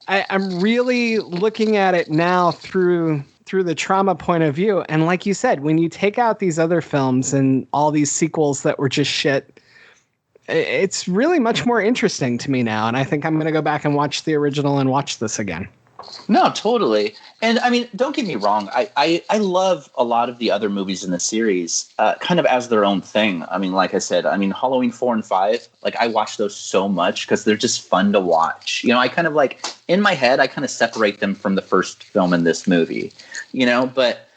I'm really looking at it now through the trauma point of view. And like you said, when you take out these other films and all these sequels that were just shit, it's really much more interesting to me now. And I think I'm going to go back and watch the original and watch this again. No, totally. And I mean, don't get me wrong. I love a lot of the other movies in the series kind of as their own thing. I mean, like I said, Halloween 4 and 5, like I watch those so much because they're just fun to watch. I kind of like in my head, I kind of separate them from the first film in this movie, but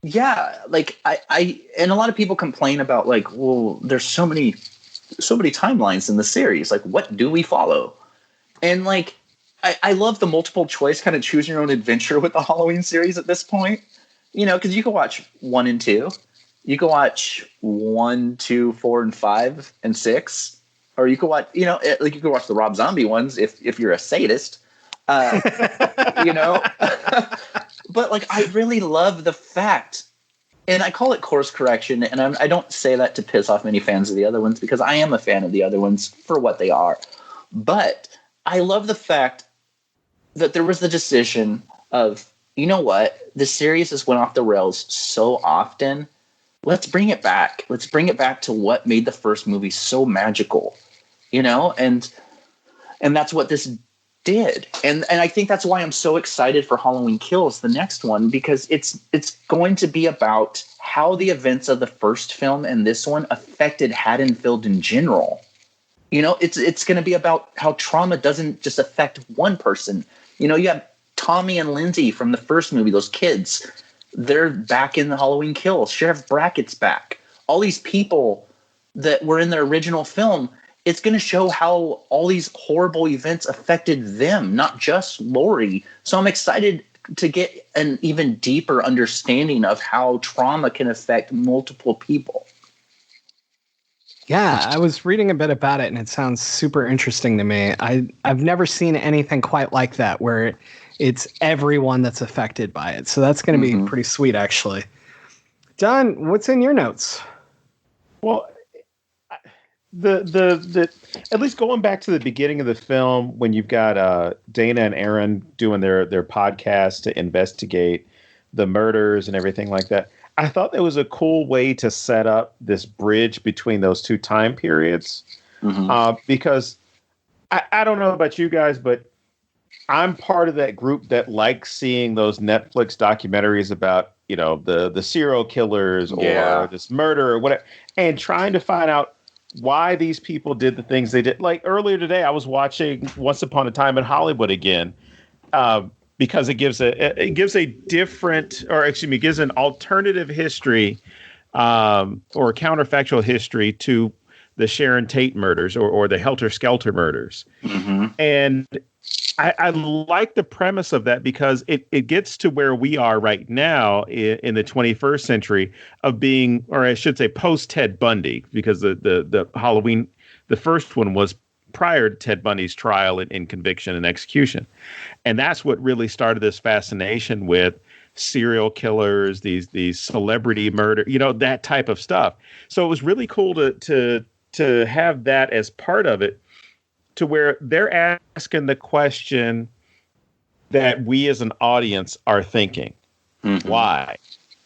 yeah, like I and a lot of people complain about like, well, there's so many timelines in the series. Like, what do we follow? And like, I love the multiple choice kind of choose your own adventure with the Halloween series at this point, because you can watch 1 and 2, you can watch 1, 2, 4, and 5 and 6, or you can watch, like you can watch the Rob Zombie ones if you're a sadist, But like, I really love the fact, and I call it course correction, and I don't say that to piss off many fans of the other ones, because I am a fan of the other ones for what they are. But I love the fact that there was the decision of, you know what, the series has went off the rails so often. Let's bring it back. Let's bring it back to what made the first movie so magical, and that's what this did. And I think that's why I'm so excited for Halloween Kills, the next one, because it's going to be about how the events of the first film and this one affected Haddonfield in general. It's going to be about how trauma doesn't just affect one person. You have Tommy and Lindsay from the first movie, those kids. They're back in the Halloween Kills. Sheriff Brackett's back. All these people that were in the original film, it's going to show how all these horrible events affected them, not just Laurie. So I'm excited to get an even deeper understanding of how trauma can affect multiple people. Yeah, I was reading a bit about it, and it sounds super interesting to me. I've never seen anything quite like that, where it's everyone that's affected by it. So that's going to be pretty sweet, actually. Don, what's in your notes? Well, the at least going back to the beginning of the film, when you've got Dana and Aaron doing their podcast to investigate the murders and everything like that, I thought that was a cool way to set up this bridge between those two time periods. Because I don't know about you guys, but I'm part of that group that likes seeing those Netflix documentaries about, the serial killers or this murder or whatever, and trying to find out why these people did the things they did. Like earlier today, I was watching Once Upon a Time in Hollywood again, because it gives a different, or excuse me, gives an alternative history, or counterfactual history to the Sharon Tate murders or the Helter Skelter murders. And I like the premise of that, because it gets to where we are right now in the 21st century of being, or I should say post Ted Bundy, because the Halloween, the first one was prior to Ted Bundy's trial and conviction and execution. And that's what really started this fascination with serial killers, these celebrity murder, that type of stuff. So it was really cool to have that as part of it, to where they're asking the question that we as an audience are thinking. Why?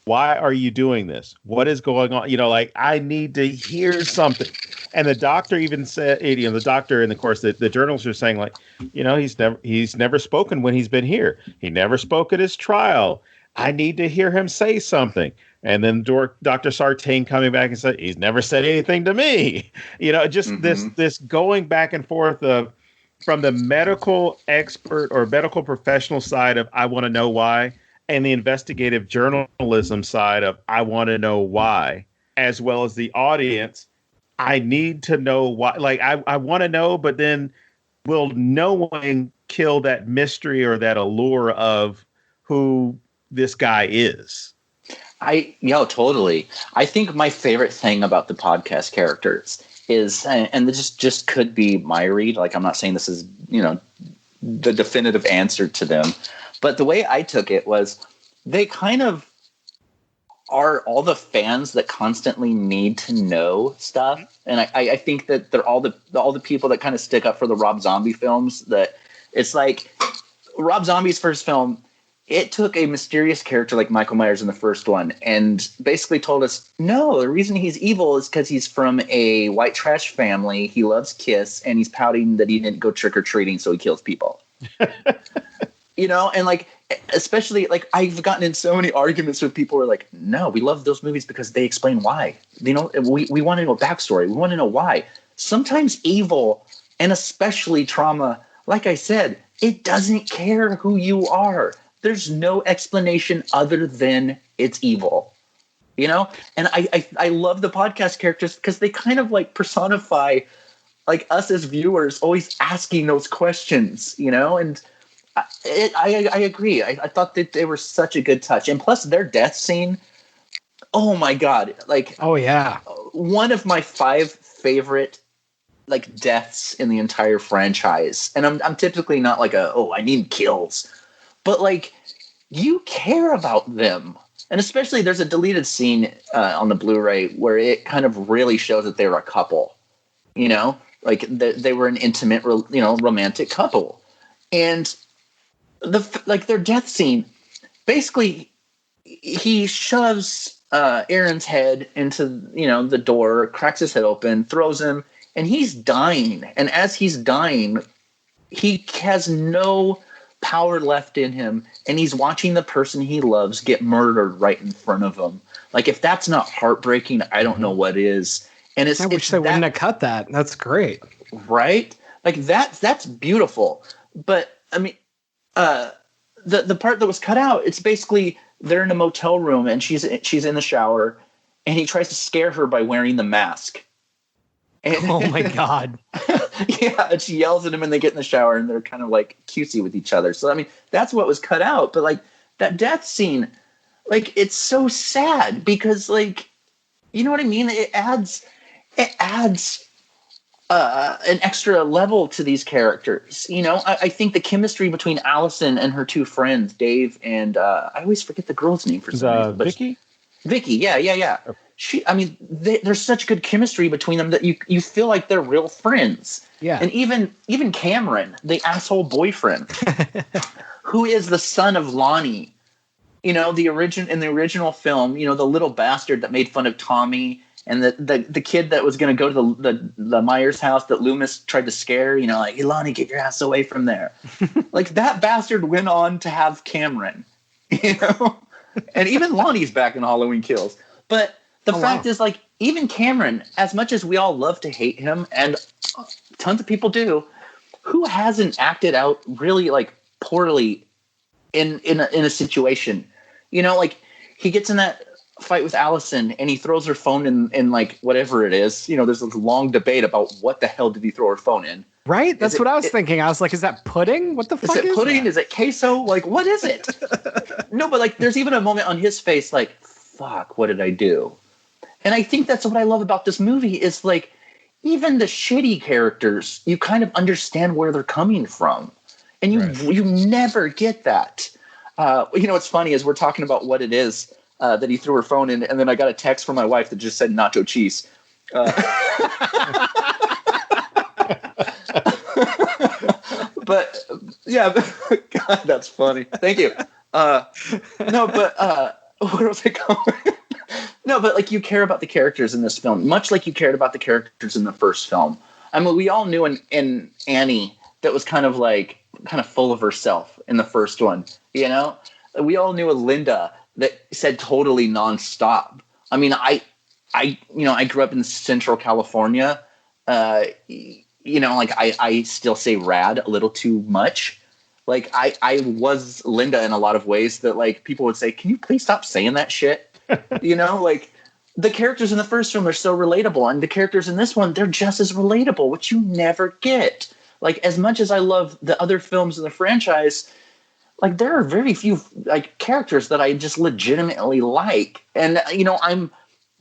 Why are you doing this? What is going on? I need to hear something. And the doctor even said, the doctor, and of course the journalists are saying, he's never spoken when he's been here. He never spoke at his trial. I need to hear him say something. And then Dr. Sartain coming back and said, he's never said anything to me. This going back and forth of, from the medical expert or medical professional side of, I want to know why, and the investigative journalism side of, I want to know why, as well as the audience. I need to know why. I want to know, but then will knowing kill that mystery or that allure of who this guy is? Totally. I think my favorite thing about the podcast characters is, and this just could be my read. I'm not saying this is, the definitive answer to them, but the way I took it was they kind of are all the fans that constantly need to know stuff. And I think that they're all the people that kind of stick up for the Rob Zombie films. That it's like Rob Zombie's first film, it took a mysterious character like Michael Myers in the first one and basically told us, no, the reason he's evil is because he's from a white trash family. He loves Kiss, and he's pouting that he didn't go trick-or-treating, so he kills people. And especially I've gotten in so many arguments with people who are like, no, we love those movies because they explain why. We want to know a backstory. We want to know why. Sometimes evil, and especially trauma, like I said, it doesn't care who you are. There's no explanation other than it's evil, And I love the podcast characters because they kind of personify us as viewers always asking those questions, And I agree. I thought that they were such a good touch. And plus their death scene. Oh my God. Oh yeah. One of my 5 favorite deaths in the entire franchise. And I'm typically not I need kills. But you care about them. And especially there's a deleted scene on the Blu-ray where it kind of really shows that they were a couple, like they were an intimate, romantic couple. And their death scene, basically he shoves Aaron's head into, the door, cracks his head open, throws him, and he's dying. And as he's dying, he has no power left in him, and he's watching the person he loves get murdered right in front of him. Like, if that's not heartbreaking, I don't know what is. And I wish they wouldn't have cut that. That's great. Right? Like, that's beautiful. But I mean, the part that was cut out, it's basically they're in a motel room and she's in the shower, and he tries to scare her by wearing the mask. And, oh my God. Yeah, and she yells at him and they get in the shower and they're kind of like cutesy with each other. So I mean, that's what was cut out. But like that death scene, like, it's so sad because, like, you know what I mean? It adds an extra level to these characters. I think the chemistry between Allison and her two friends, Dave and I always forget the girl's name for some reason. Vicky, yeah. There's such good chemistry between them that you feel like they're real friends. Yeah. And even Cameron, the asshole boyfriend, who is the son of Lonnie, in the original film, the little bastard that made fun of Tommy, and the kid that was going to go to the Myers house that Loomis tried to scare, like, hey, Lonnie, get your ass away from there. Like, that bastard went on to have Cameron, and even Lonnie's back in Halloween Kills. But the fact is, like, even Cameron, as much as we all love to hate him, and tons of people do, who hasn't acted out really, like, poorly in a situation? Like, he gets in that fight with Allison and he throws her phone in like whatever it is. There's a long debate about what the hell did he throw her phone in. Right? That's what I was thinking. I was like, is that pudding? What the fuck is pudding? That? Is it queso? Like, what is it? No, but like, there's even a moment on his face like, fuck, what did I do? And I think that's what I love about this movie is, like, even the shitty characters, you kind of understand where they're coming from. And you never get that. What's funny is we're talking about what it is that he threw her phone in, and then I got a text from my wife that just said nacho cheese. But yeah, God, that's funny. Thank you. No, but where was I going? No, but like, you care about the characters in this film, much like you cared about the characters in the first film. I mean, we all knew in Annie that was kind of full of herself in the first one. We all knew a Linda that said totally nonstop. I mean, I grew up in Central California. Like, I still say rad a little too much. Like, I was Linda in a lot of ways that, like, people would say, can you please stop saying that shit? Like, the characters in the first film are so relatable, and the characters in this one, they're just as relatable, which you never get. Like, as much as I love the other films in the franchise, like, there are very few, like, characters that I just legitimately like. And, I'm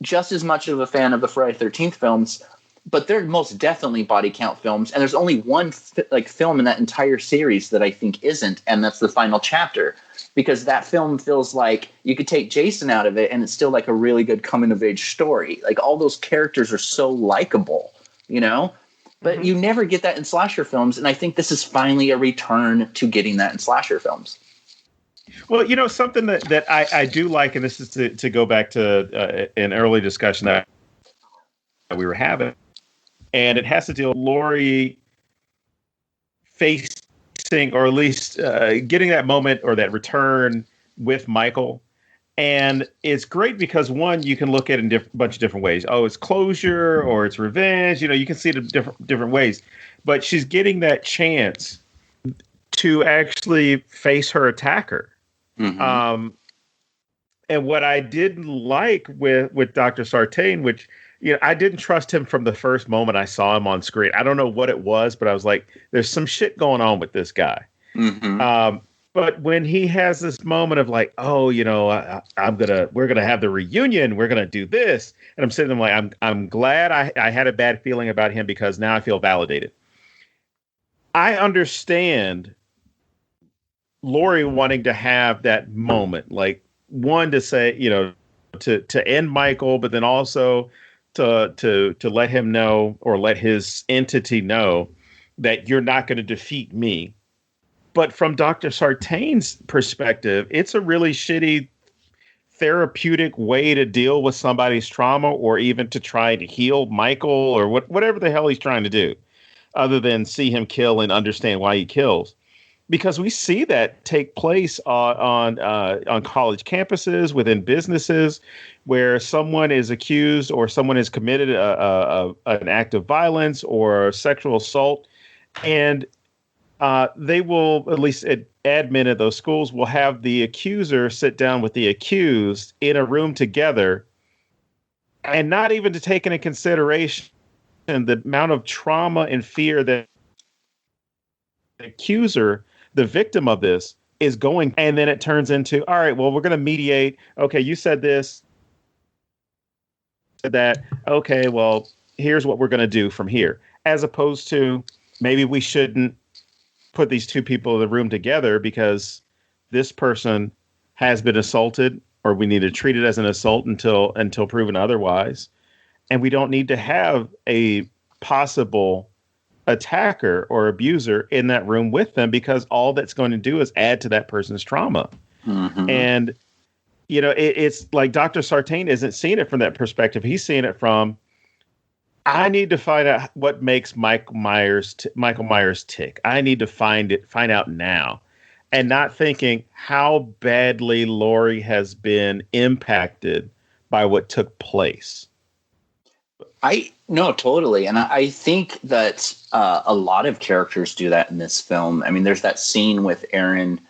just as much of a fan of the Friday the 13th films, but they're most definitely body count films. And there's only one film in that entire series that I think isn't, and that's the final chapter. Because that film feels like you could take Jason out of it and it's still like a really good coming of age story. Like, all those characters are so likable, but you never get that in slasher films. And I think this is finally a return to getting that in slasher films. Well, something that I do like, and this is to go back to an early discussion that we were having, and it has to deal with Laurie facing, or at least getting that moment or that return with Michael. And it's great because, one, you can look at it in a bunch of different ways. Oh, it's closure or it's revenge. You can see it in different ways. But she's getting that chance to actually face her attacker. Mm-hmm. And what I didn't like with Dr. Sartain, which, I didn't trust him from the first moment I saw him on screen. I don't know what it was, but I was like, there's some shit going on with this guy. Mm-hmm. But when he has this moment of like, oh, we're gonna have the reunion, we're gonna do this, and I'm sitting there like, I'm glad I had a bad feeling about him because now I feel validated. I understand Laurie wanting to have that moment, like one to say, to end Michael, but then also to let him know, or let his entity know, that you're not going to defeat me. But from Dr. Sartain's perspective, it's a really shitty therapeutic way to deal with somebody's trauma, or even to try to heal Michael, or whatever the hell he's trying to do, other than see him kill and understand why he kills. Because we see that take place on college campuses, within businesses, where someone is accused or someone has committed an act of violence or sexual assault, and they will, at least admin at those schools, will have the accuser sit down with the accused in a room together, and not even to take into consideration the amount of trauma and fear that the accuser, the victim of this, is going. And then it turns into, all right, well, we're going to mediate. Okay, you said this, said that. Okay, well, here's what we're going to do from here. As opposed to, maybe we shouldn't put these two people in the room together because this person has been assaulted, or we need to treat it as an assault until proven otherwise. And we don't need to have a possible attacker or abuser in that room with them, because all that's going to do is add to that person's trauma. Mm-hmm. And, it's like Dr. Sartain isn't seeing it from that perspective. He's seeing it from, I need to find out what makes Michael Myers tick. I need to find out now, and not thinking how badly Laurie has been impacted by what took place. No, totally. And I think that a lot of characters do that in this film. I mean, there's that scene with Aaron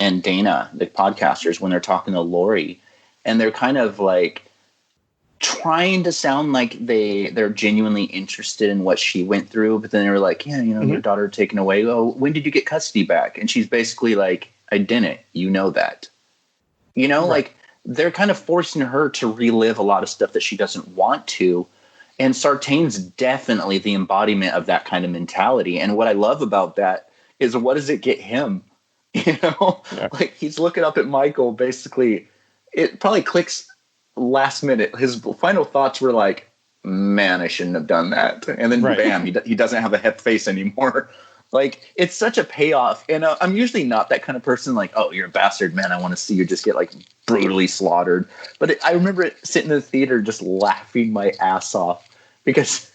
and Dana, the podcasters, when they're talking to Laurie, and they're kind of like trying to sound like they're genuinely interested in what she went through. But then they were like, yeah, your daughter taken away. Oh, when did you get custody back? And she's basically like, I didn't, that, right. Like, they're kind of forcing her to relive a lot of stuff that she doesn't want to. And Sartain's definitely the embodiment of that kind of mentality. And what I love about that is, what does it get him? Yeah. Like, he's looking up at Michael, basically. It probably clicks last minute. His final thoughts were like, man, I shouldn't have done that. And then bam, he doesn't have a head face anymore. Like, it's such a payoff. And I'm usually not that kind of person, like, oh, you're a bastard, man, I want to see you just get, like, brutally slaughtered. But I remember sitting in the theater just laughing my ass off, because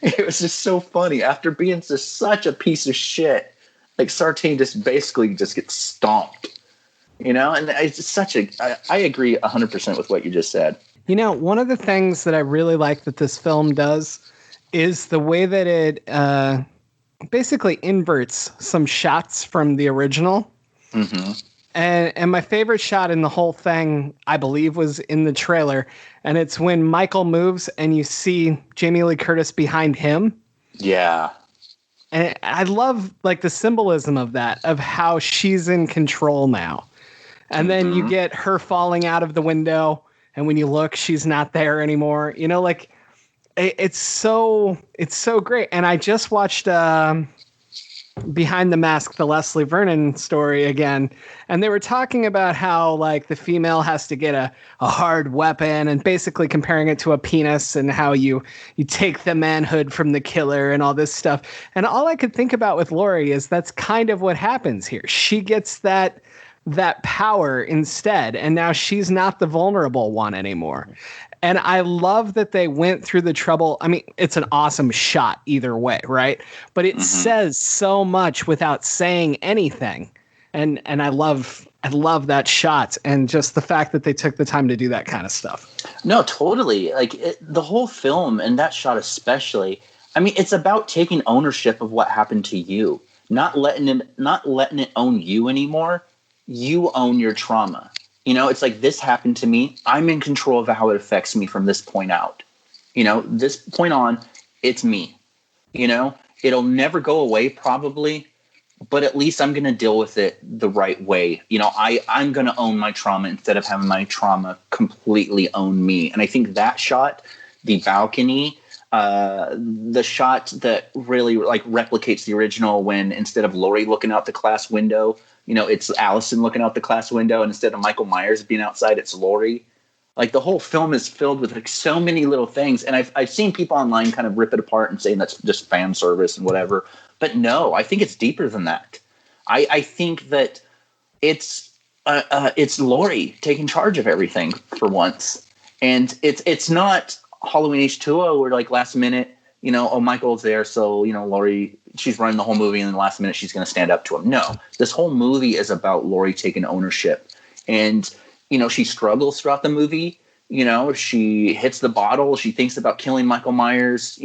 it was just so funny. After being just such a piece of shit, like, Sartain just basically just gets stomped. And it's just I agree 100% with what you just said. One of the things that I really like that this film does is the way that it basically inverts some shots from the original. Mm-hmm. And my favorite shot in the whole thing, I believe, was in the trailer. And it's when Michael moves and you see Jamie Lee Curtis behind him. Yeah. And I love, like, the symbolism of that, of how she's in control now. And then you get her falling out of the window, and when you look, she's not there anymore. Like, it's so great. And I just watched Behind the Mask, the Leslie Vernon story again, and they were talking about how, like, the female has to get a hard weapon, and basically comparing it to a penis, and how you take the manhood from the killer and all this stuff. And all I could think about with Laurie is that's kind of what happens here. She gets that power instead, and now she's not the vulnerable one anymore. And I love that they went through the trouble. I mean, it's an awesome shot either way, right? But it says so much without saying anything. And I love that shot, and just the fact that they took the time to do that kind of stuff. No, totally. Like, the whole film, and that shot especially, I mean, it's about taking ownership of what happened to you, not letting it own you anymore. You own your trauma. It's like, this happened to me. I'm in control of how it affects me from this point out. This point on, it's me. It'll never go away probably, but at least I'm going to deal with it the right way. I'm going to own my trauma instead of having my trauma completely own me. And I think that shot, the balcony, The shot that really like replicates the original, when instead of Laurie looking out the class window, it's Allison looking out the class window, and instead of Michael Myers being outside, it's Laurie. Like, the whole film is filled with like so many little things, and I've seen people online kind of rip it apart and saying that's just fan service and whatever. But no, I think it's deeper than that. I think that it's Laurie taking charge of everything for once, and it's not Halloween H2O where like last minute, Michael's there, so Laurie, she's running the whole movie, and then the last minute she's going to stand up to him. No, this whole movie is about Laurie taking ownership, and she struggles throughout the movie. She hits the bottle. She thinks about killing Michael Myers,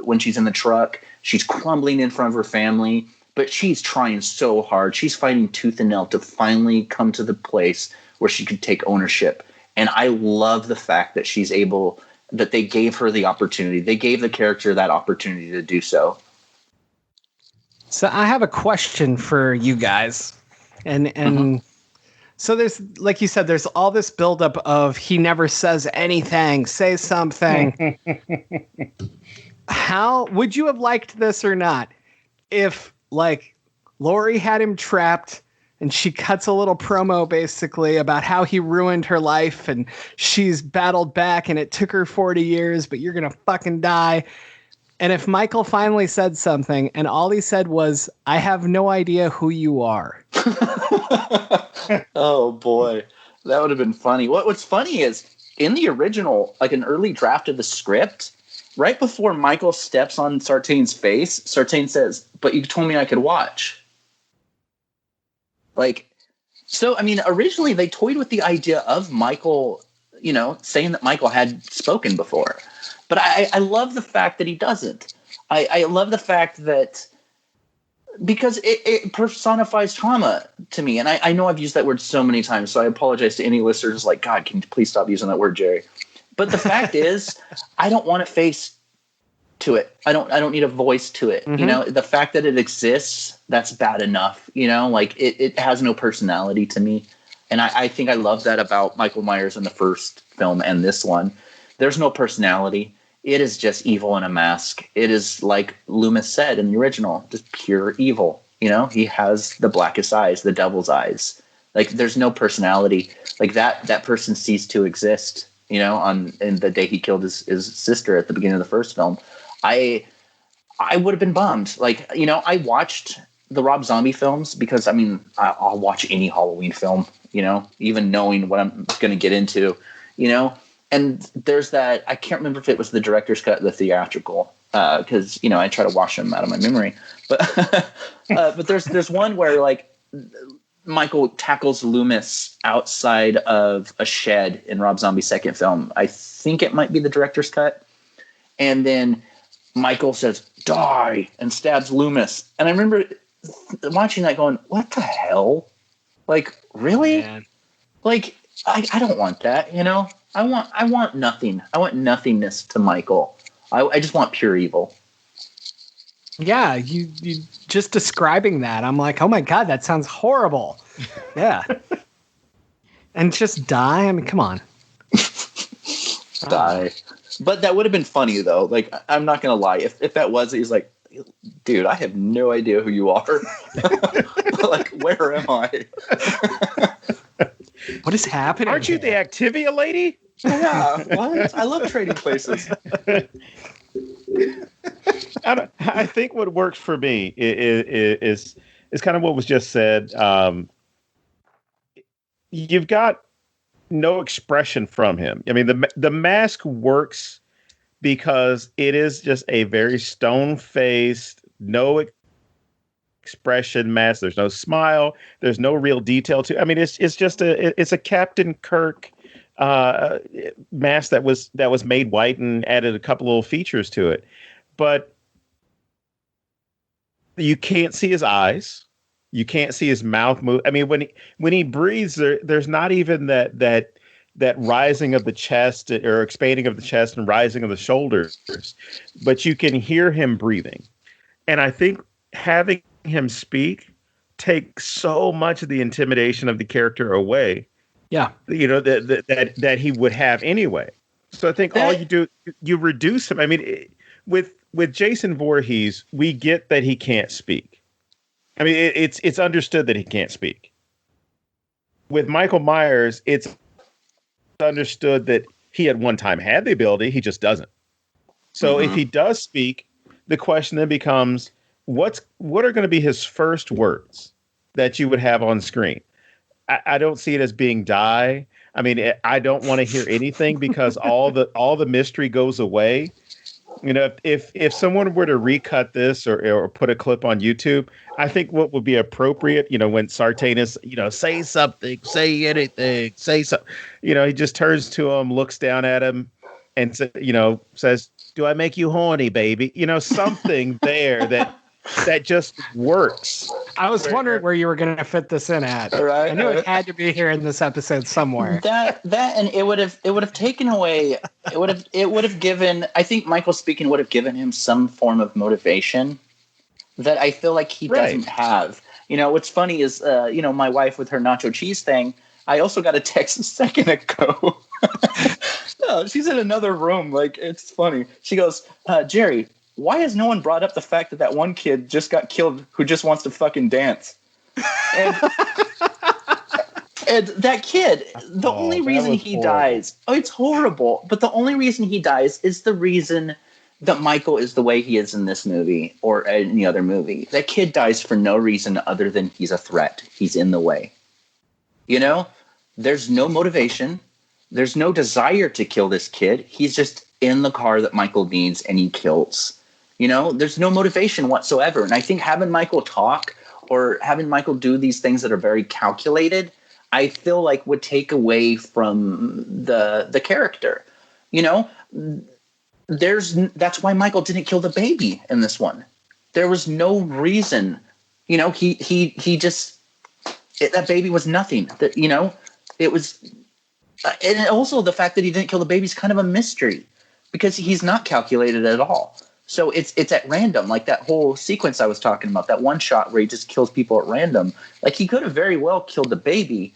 when she's in the truck. She's crumbling in front of her family, but she's trying so hard. She's fighting tooth and nail to finally come to the place where she could take ownership. And I love the fact that that they gave her the opportunity. They gave the character that opportunity to do so. So I have a question for you guys. And so there's, like you said, there's all this buildup of he never says anything, say something. How would you have liked this or not if, like, Laurie had him trapped and she cuts a little promo basically about how he ruined her life and she's battled back and it took her 40 years, but you're going to fucking die. And if Michael finally said something and all he said was, I have no idea who you are. Oh boy, that would have been funny. What's funny is in the original, like an early draft of the script, right before Michael steps on Sartain's face, Sartain says, "But you told me I could watch." Like, so, I mean, originally they toyed with the idea of Michael, saying that Michael had spoken before. But I love the fact that he doesn't. I love the fact that, because it personifies trauma to me. And I know I've used that word so many times, so I apologize to any listeners like, God, can you please stop using that word, Jerry? But the fact is, I don't want a face to it. I don't need a voice to it. Mm-hmm. The fact that it exists, that's bad enough. Like it has no personality to me. And I think I love that about Michael Myers in the first film and this one. There's no personality. It is just evil in a mask. It is, like Loomis said in the original, just pure evil. He has the blackest eyes, the devil's eyes. Like, there's no personality. Like, that person ceased to exist, in the day he killed his sister at the beginning of the first film. I would have been bummed. Like, I watched the Rob Zombie films because, I mean, I'll watch any Halloween film, even knowing what I'm going to get into, And there's that, I can't remember if it was the director's cut or the theatrical, because, I try to wash them out of my memory. But but there's one where, like, Michael tackles Loomis outside of a shed in Rob Zombie's second film. I think it might be the director's cut. And then Michael says, "Die," and stabs Loomis. And I remember watching that going, what the hell? Like, really? Man. Like, I don't want that, I want nothing. I want nothingness to Michael. I just want pure evil. Yeah, you just describing that, I'm like, oh my God, that sounds horrible. Yeah. And just die? I mean, come on. Die. But that would have been funny, though. Like, I'm not going to lie. If that was it, he's like, dude, I have no idea who you are. Like, where am I? What is happening? Aren't you the Activia lady? Yeah, what? I love trading places. I think what works for me is kind of what was just said. You've got no expression from him. I mean, the mask works because it is just a very stone-faced, no expression mask. There's no smile. There's no real detail to. I mean, it's just it's a Captain Kirk mask that was made white and added a couple little features to it, but you can't see his eyes. You can't see his mouth move. I mean, when he breathes, there's not even that rising of the chest or expanding of the chest and rising of the shoulders, but you can hear him breathing. And I think having him speak takes so much of the intimidation of the character away. Yeah. That he would have anyway. So I think all you do, you reduce him. I mean, with Jason Voorhees, we get that he can't speak. I mean, it's understood that he can't speak. With Michael Myers, it's understood that he at one time had the ability, he just doesn't. So if he does speak, the question then becomes, what are going to be his first words that you would have on screen? I don't see it as being die. I mean, I don't want to hear anything because all the mystery goes away. You know, if someone were to recut this or put a clip on YouTube, I think what would be appropriate, you know, when Sartain is, you know, say something, say anything, say something, you know, he just turns to him, looks down at him, and you know, says, "Do I make you horny, baby?" You know, something there that just works. I was wondering where you were going to fit this in at. Right. I knew it had to be here in this episode somewhere. That and it would have taken away. It would have given. I think Michael speaking would have given him some form of motivation that I feel like he doesn't have. You know, what's funny is, you know, my wife with her nacho cheese thing. I also got a text a second ago. No, she's in another room. Like, it's funny. She goes, Jerry, why has no one brought up the fact that one kid just got killed who just wants to fucking dance? And, and that kid, the only reason he dies, it's horrible, but the only reason he dies is the reason that Michael is the way he is in this movie or any other movie. That kid dies for no reason other than he's a threat. He's in the way. You know, there's no motivation. There's no desire to kill this kid. He's just in the car that Michael needs and he kills. You know, there's no motivation whatsoever. And I think having Michael talk or having Michael do these things that are very calculated, I feel like would take away from the character. You know, that's why Michael didn't kill the baby in this one. There was no reason. You know, he just, that baby was nothing. That, you know, it was. And also the fact that he didn't kill the baby is kind of a mystery because he's not calculated at all. So it's at random, like that whole sequence I was talking about, that one shot where he just kills people at random. Like he could have very well killed the baby,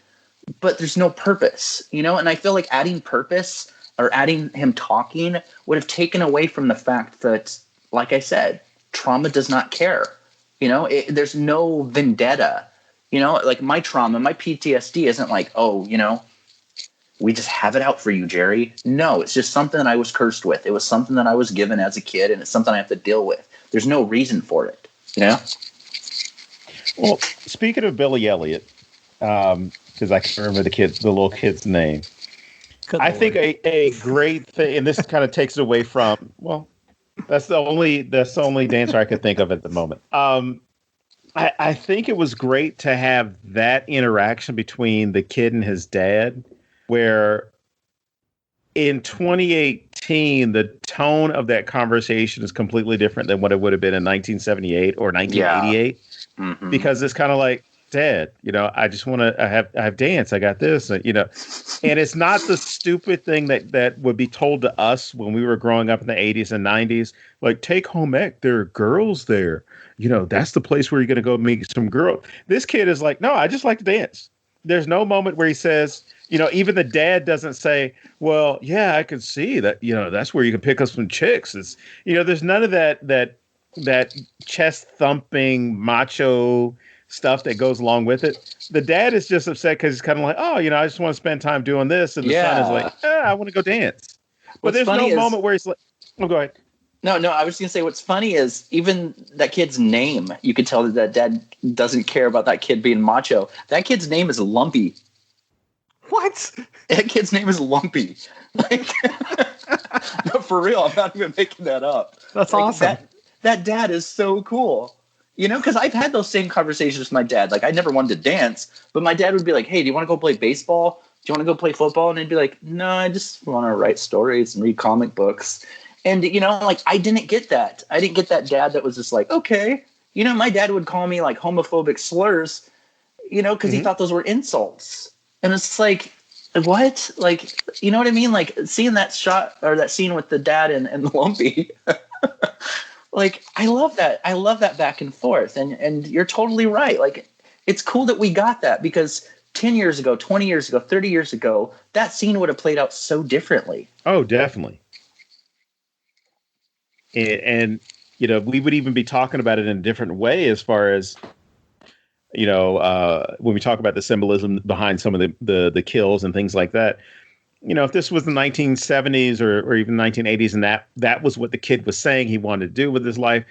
but there's no purpose, you know? And I feel like adding purpose or adding him talking would have taken away from the fact that, like I said, trauma does not care. You know, there's no vendetta, you know, like my trauma, my PTSD isn't like, oh, you know, we just have it out for you, Jerry. No, it's just something that I was cursed with. It was something that I was given as a kid, and it's something I have to deal with. There's no reason for it, you know? Well, speaking of Billy Elliot, because I can't remember the little kid's name. I think a great thing, and this kind of takes it away from, well, that's the only dancer I could think of at the moment. I think it was great to have that interaction between the kid and his dad, where in 2018, the tone of that conversation is completely different than what it would have been in 1978 or 1988. Yeah. Mm-hmm. Because it's kind of like, Dad, you know, I just want to, I have dance. I got this, you know, and it's not the stupid thing that would be told to us when we were growing up in the 80s and 90s. Like, take home ec, there are girls there. You know, that's the place where you're going to go meet some girl. This kid is like, no, I just like to dance. There's no moment where he says, you know, even the dad doesn't say, well, yeah, I can see that, you know, that's where you can pick up some chicks. It's, you know, there's none of that chest thumping macho stuff that goes along with it. The dad is just upset because he's kind of like, oh, you know, I just want to spend time doing this. And the son is like, I want to go dance. But there's no moment where he's like, oh, go ahead. No, I was going to say what's funny is even that kid's name, you could tell that dad doesn't care about that kid being macho. That kid's name is Lumpy. What? That kid's name is Lumpy. Like, no, for real. I'm not even making that up. That's like, awesome. That dad is so cool. You know, because I've had those same conversations with my dad. Like, I never wanted to dance, but my dad would be like, hey, do you want to go play baseball? Do you want to go play football? And I'd be like, no, I just want to write stories and read comic books. And, you know, like, I didn't get that. I didn't get that dad that was just like, okay. You know, my dad would call me, like, homophobic slurs, you know, because he thought those were insults. And it's like, what? Like, you know what I mean? Like, seeing that shot or that scene with the dad and Lumpy, like, I love that. I love that back and forth. And you're totally right. Like, it's cool that we got that because 10 years ago, 20 years ago, 30 years ago, that scene would have played out so differently. Oh, definitely. and we would even be talking about it in a different way as far as when we talk about the symbolism behind some of the kills and things like that. If this was the 1970s or even 1980s, and that was what the kid was saying he wanted to do with his life,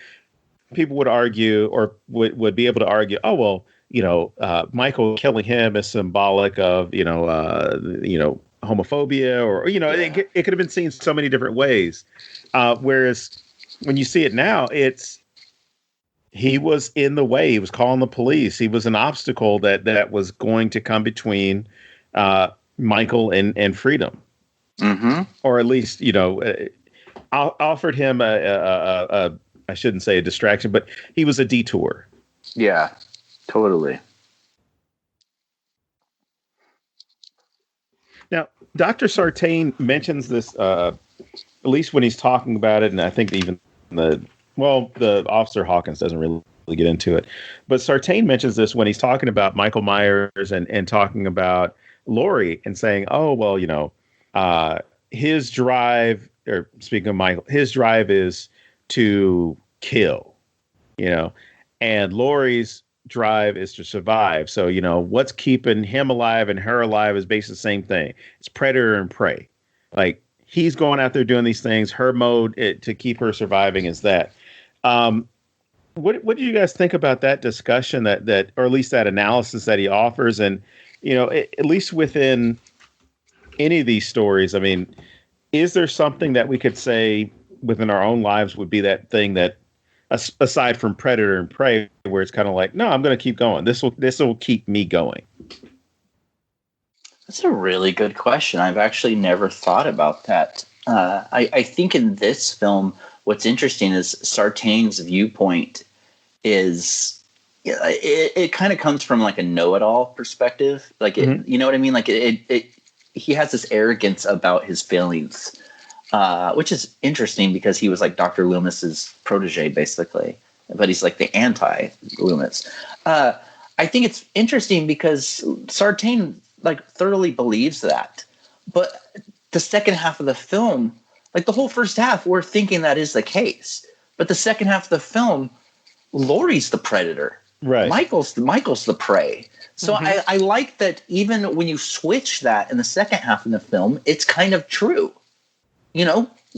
people would argue or would be able to argue, oh, well, Michael killing him is symbolic of, homophobia or, it could have been seen so many different ways. Whereas when you see it now, he was in the way. He was calling the police. He was an obstacle that was going to come between Michael and freedom. Mm-hmm. Or at least, offered him a I shouldn't say a distraction, but he was a detour. Yeah, totally. Now, Dr. Sartain mentions this, at least when he's talking about it, and I think even the Officer Hawkins doesn't really get into it, but Sartain mentions this when he's talking about Michael Myers and talking about Laurie and saying, oh, well, his drive, or speaking of Michael, his drive is to kill, and Laurie's drive is to survive. So, what's keeping him alive and her alive is basically the same thing. It's predator and prey. Like, he's going out there doing these things. Her mode to keep her surviving is that. What do you guys think about that discussion that, or at least that analysis that he offers? And, at least within any of these stories, I mean, is there something that we could say within our own lives would be that thing that, aside from predator and prey, where it's kind of like, no, I'm going to keep going. This will keep me going. That's a really good question. I've actually never thought about that. I think in this film, what's interesting is Sartain's viewpoint is, it kind of comes from like a know-it-all perspective. Like, you know what I mean? Like he has this arrogance about his feelings. Which is interesting because he was like Dr. Loomis's protege, basically, but he's like the anti-Loomis. I think it's interesting because Sartain like thoroughly believes that, but the second half of the film, like the whole first half, we're thinking that is the case, but the second half of the film, Laurie's the predator, right? Michael's the prey. So I like that even when you switch that in the second half of the film, it's kind of true.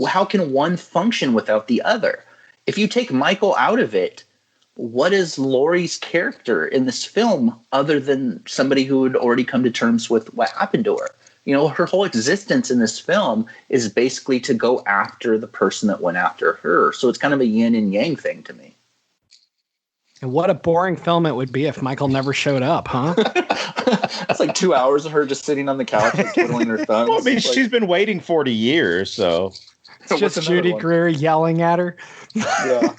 How can one function without the other? If you take Michael out of it, what is Laurie's character in this film other than somebody who had already come to terms with what happened to her? Her whole existence in this film is basically to go after the person that went after her. So it's kind of a yin and yang thing to me. And what a boring film it would be if Michael never showed up, huh? That's like 2 hours of her just sitting on the couch and twiddling her thumbs. Well, I mean, she's been waiting 40 years, so. It's just Judy Greer yelling at her. Yeah.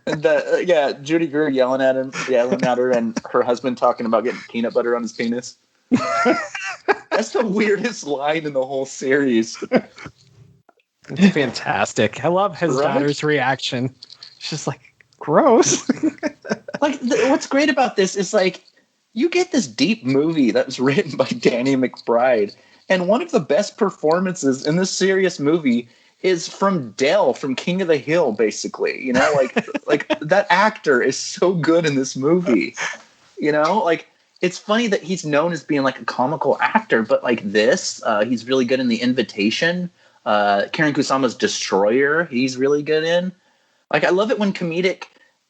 And Judy Greer yelling at her, and her husband talking about getting peanut butter on his penis. That's the weirdest line in the whole series. It's fantastic. I love his daughter's reaction. She's just like, gross. What's great about this is like, you get this deep movie that was written by Danny McBride, and one of the best performances in this serious movie is from Dell from King of the Hill, basically. Like that actor is so good in this movie. It's funny that he's known as being like a comical actor, but like this, he's really good in The Invitation. Karen Kusama's Destroyer, he's really good in. Like, I love it when comedic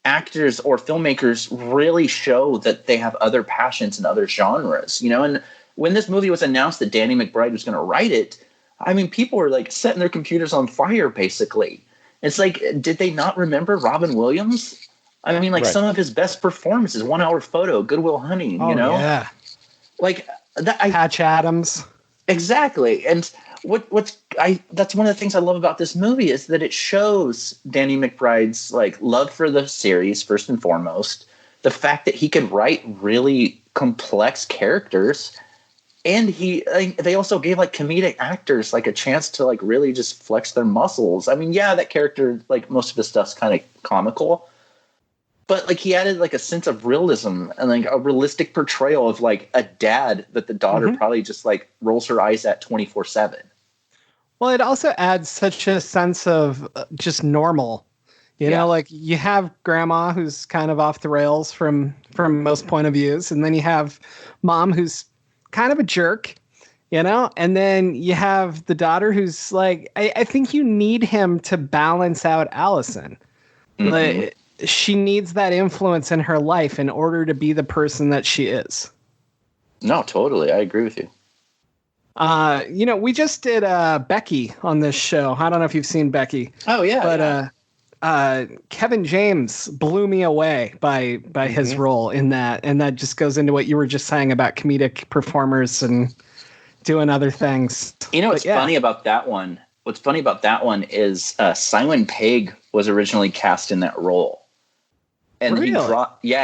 actors or filmmakers really show that they have other passions in other genres, and when this movie was announced that Danny McBride was going to write it, I mean, people were like setting their computers on fire, basically. It's like, did they not remember Robin Williams? I mean, like some of his best performances, 1 Hour Photo, Good Will Hunting, Yeah. Like that. Patch Adams. Exactly. And that's one of the things I love about this movie is that it shows Danny McBride's like love for the series, first and foremost, the fact that he could write really complex characters, and they also gave like comedic actors like a chance to like really just flex their muscles. I mean, yeah, that character, like most of his stuff's kind of comical, but like he added like a sense of realism and like a realistic portrayal of like a dad that the daughter probably just like rolls her eyes at 24/7. Well, it also adds such a sense of just normal. You know, like you have grandma who's kind of off the rails from most point of views, and then you have mom who's kind of a jerk, you know, and then you have the daughter who's like, I think you need him to balance out Allison. Mm-hmm. Like, she needs that influence in her life in order to be the person that she is. No, totally. I agree with you. You know, we just did Becky on this show. I don't know if you've seen Becky. Oh yeah. But Kevin James blew me away by his role in that, and that just goes into what you were just saying about comedic performers and doing other things. You know what's funny about that one? What's funny about that one is Simon Pegg was originally cast in that role. And really?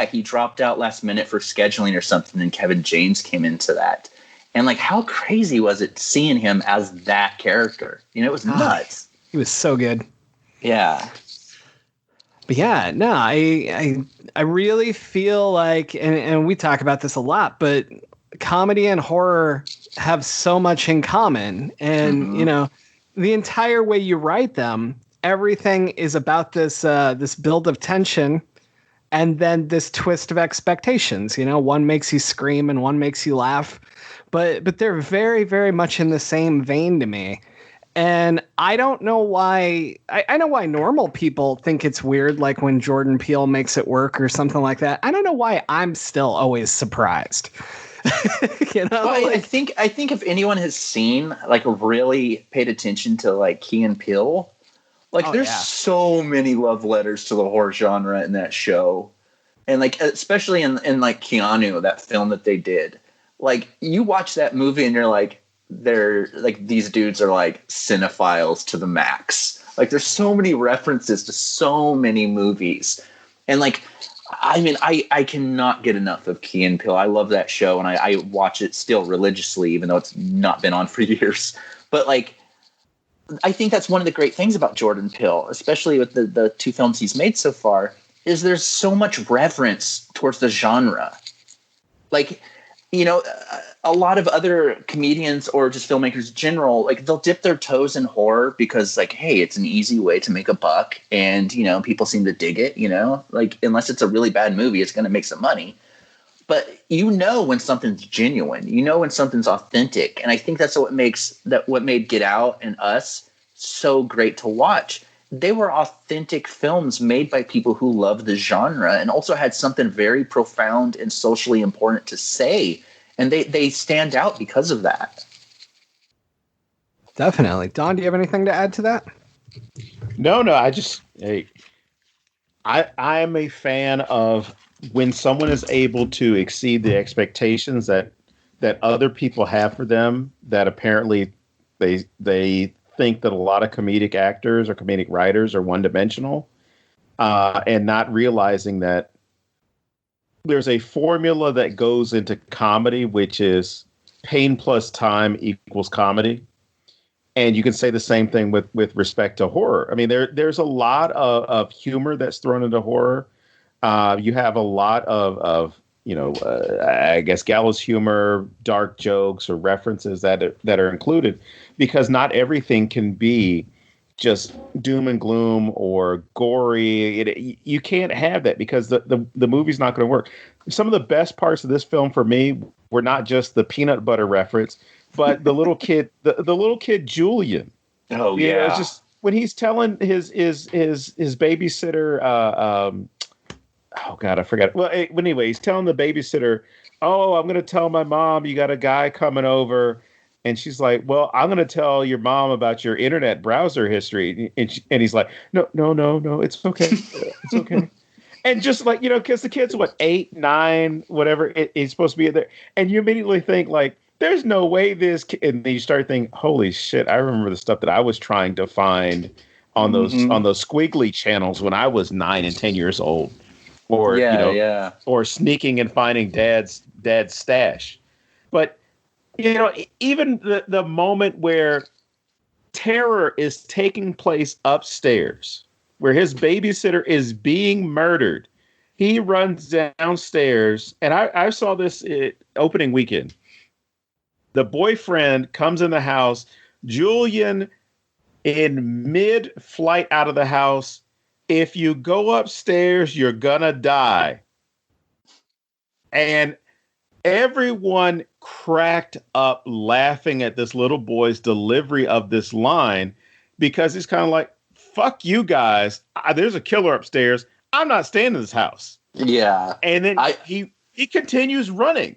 he dropped out last minute for scheduling or something, and Kevin James came into that. And like, how crazy was it seeing him as that character? You know, it was nuts. He was so good. Yeah. But yeah, no, I really feel like, and we talk about this a lot, but comedy and horror have so much in common. And, you know, the entire way you write them, everything is about this this build of tension and then this twist of expectations. You know, one makes you scream and one makes you laugh. But they're very, very much in the same vein to me. And I don't know why. I know why normal people think it's weird, like when Jordan Peele makes it work or something like that. I don't know why I'm still always surprised. You know, well, I think if anyone has seen, like, really paid attention to like Key and Peele, like there's so many love letters to the horror genre in that show, and like especially in like Keanu, that film that they did. Like, you watch that movie and you're like, they're like, these dudes are like cinephiles to the max. Like, there's so many references to so many movies. And like, I mean, I cannot get enough of Key and Peele. I love that show, and I watch it still religiously, even though it's not been on for years. But like, I think that's one of the great things about Jordan Peele, especially with the two films he's made so far, is there's so much reverence towards the genre. Like, you know, a lot of other comedians or just filmmakers in general, like, they'll dip their toes in horror because, like, hey, it's an easy way to make a buck, and, you know, people seem to dig it, you know, like, unless it's a really bad movie, it's going to make some money. But you know when something's genuine, you know when something's authentic, and I think that's what made Get Out and Us so great to watch. They were authentic films made by people who love the genre and also had something very profound and socially important to say. And they stand out because of that. Definitely. Don, do you have anything to add to that? No, I am a fan of when someone is able to exceed the expectations that other people have for them, that apparently they think that a lot of comedic actors or comedic writers are one-dimensional, and not realizing that there's a formula that goes into comedy, which is pain plus time equals comedy. And you can say the same thing with respect to horror. I mean, there's a lot of humor that's thrown into horror. You have a lot of I guess gallows humor, dark jokes, or references that are included, because not everything can be just doom and gloom or gory. You can't have that because the movie's not going to work. Some of the best parts of this film for me were not just the peanut butter reference, but the little kid, the little kid Julian. Oh yeah, it's just when he's telling his babysitter. Oh God, I forgot. Well, anyway, he's telling the babysitter, "Oh, I'm going to tell my mom you got a guy coming over." And she's like, "Well, I'm going to tell your mom about your internet browser history." And he's like, No, it's okay. It's okay. And just like, because the kid's, 8, 9, whatever, he's supposed to be there. And you immediately think, like, there's no way this kid. And then you start thinking, holy shit, I remember the stuff that I was trying to find on those squiggly channels when I was 9 and 10 years old. Or, or sneaking and finding dad's stash. But, even the moment where terror is taking place upstairs, where his babysitter is being murdered, he runs downstairs. And I saw this opening weekend. The boyfriend comes in the house. Julian in mid-flight out of the house, if you go upstairs, you're gonna die. And everyone cracked up laughing at this little boy's delivery of this line because he's kind of like, fuck you guys. There's a killer upstairs. I'm not staying in this house. Yeah. And then he continues running.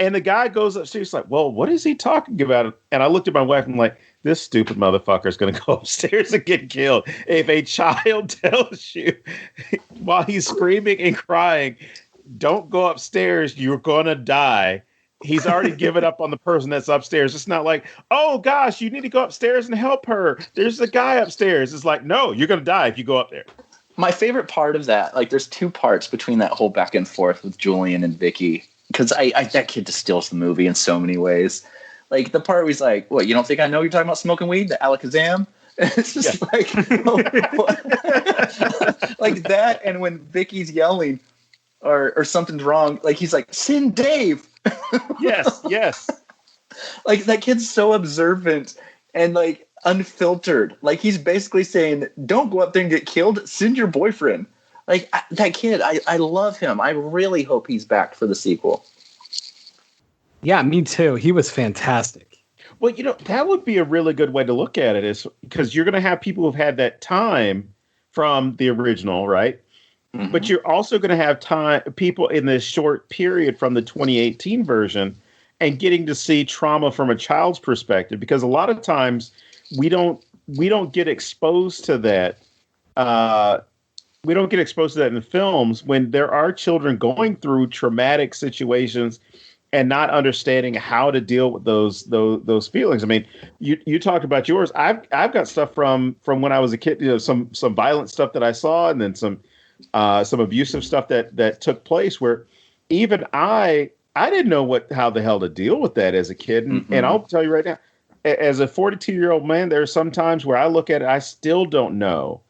And the guy goes upstairs like, well, what is he talking about? And I looked at my wife and I'm like, this stupid motherfucker is going to go upstairs and get killed. If a child tells you while he's screaming and crying, don't go upstairs, you're going to die. He's already given up on the person that's upstairs. It's not like, oh gosh, you need to go upstairs and help her. There's a guy upstairs. It's like, no, you're going to die if you go up there. My favorite part of that, like there's two parts between that whole back and forth with Julian and Vicky. Because that kid just steals the movie in so many ways. Like the part where he's like, what, you don't think I know you're talking about smoking weed? The Alakazam? It's just like, like that. And when Vicky's yelling or something's wrong, like he's like, send Dave. Yes. Like that kid's so observant and like unfiltered. Like he's basically saying, don't go up there and get killed. Send your boyfriend. Like that kid, I love him. I really hope he's back for the sequel. Yeah, me too. He was fantastic. Well, that would be a really good way to look at it, is because you're going to have people who've had that time from the original, right? Mm-hmm. But you're also going to have people in this short period from the 2018 version and getting to see trauma from a child's perspective, because a lot of times we don't get exposed to that. We don't get exposed to that in films when there are children going through traumatic situations and not understanding how to deal with those feelings. I mean, you talked about yours. I've got stuff from when I was a kid. Some violent stuff that I saw, and then some abusive stuff that took place where even I didn't know how the hell to deal with that as a kid. And I'll tell you right now, as a 42-year-old man, there are some times where I look at it, I still don't know,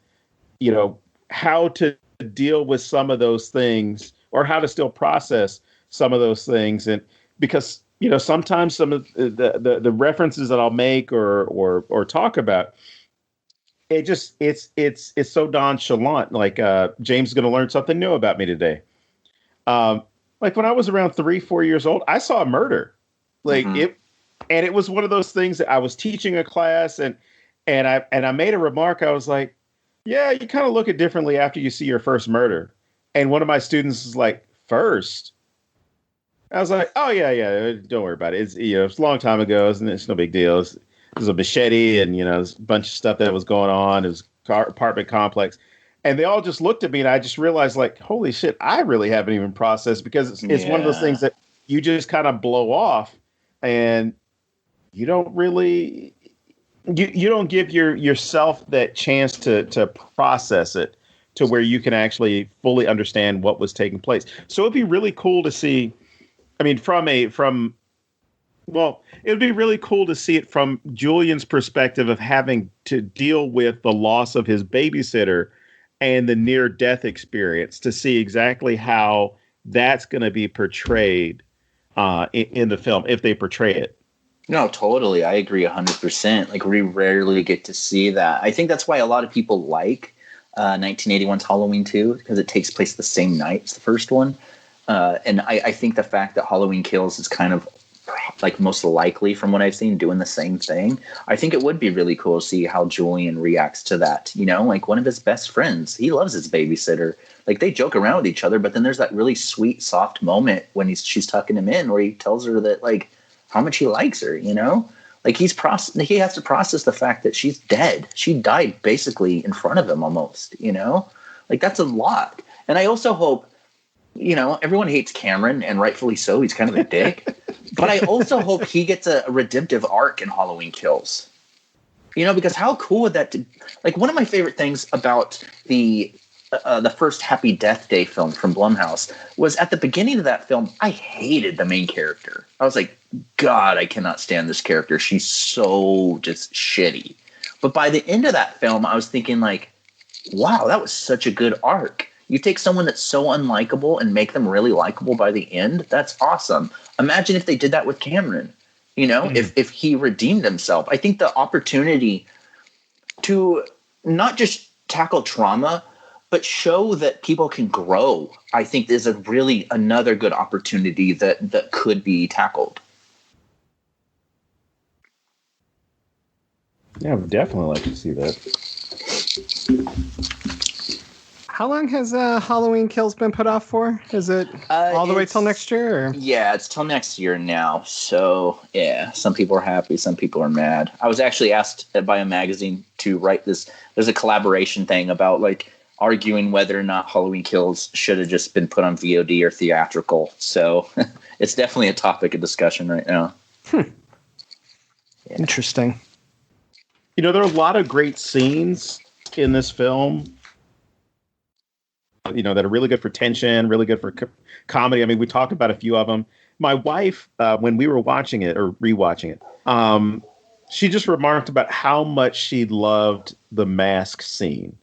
how to deal with some of those things or how to still process some of those things. And because, sometimes some of the references that I'll make or talk about, it's so nonchalant. Like, James is going to learn something new about me today. Like when I was around 3-4 years old, I saw a murder. Like it was one of those things that I was teaching a class and I made a remark. I was like, yeah, you kind of look at it differently after you see your first murder. And one of my students was like, first? I was like, oh, yeah, don't worry about it. It's, it's a long time ago. It's no big deal. There's a machete and, there's a bunch of stuff that was going on. It was apartment complex. And they all just looked at me and I just realized, like, holy shit, I really haven't even processed, because it's one of those things that you just kind of blow off and you don't really... You don't give yourself that chance to process it to where you can actually fully understand what was taking place. So it'd be really cool to see. I mean, it would be really cool to see it from Julian's perspective of having to deal with the loss of his babysitter and the near-death experience, to see exactly how that's going to be portrayed in the film, if they portray it. No, totally. I agree 100%. Like, we rarely get to see that. I think that's why a lot of people like 1981's Halloween 2, because it takes place the same night as the first one. And I think the fact that Halloween Kills is kind of like most likely, from what I've seen, doing the same thing. I think it would be really cool to see how Julian reacts to that. Like one of his best friends, he loves his babysitter. Like they joke around with each other, but then there's that really sweet, soft moment when she's tucking him in where he tells her that like how much he likes her, like he has to process the fact that she's dead. She died basically in front of him almost, like that's a lot. And I also hope, everyone hates Cameron, and rightfully so. He's kind of a dick. But I also hope he gets a redemptive arc in Halloween Kills. Because how cool would that... Like, one of my favorite things about the first Happy Death Day film from Blumhouse was at the beginning of that film, I hated the main character. I was like, God, I cannot stand this character. She's so just shitty. But by the end of that film, I was thinking like, wow, that was such a good arc. You take someone that's so unlikable and make them really likable by the end. That's awesome. Imagine if they did that with Cameron, if he redeemed himself. I think the opportunity to not just tackle trauma, but show that people can grow, I think is another good opportunity that could be tackled. Yeah, I would definitely like to see that. How long has Halloween Kills been put off for? Is it all the way till next year? Or? Yeah, it's till next year now. So, yeah, some people are happy, some people are mad. I was actually asked by a magazine to write this. There's a collaboration thing about, like, arguing whether or not Halloween Kills should have just been put on VOD or theatrical. So it's definitely a topic of discussion right now. Yeah. Interesting. You know, there are a lot of great scenes in this film, you know, that are really good for tension, really good for comedy. I mean, we talked about a few of them. My wife, when we were watching it or rewatching it, she just remarked about how much she loved the mask scene.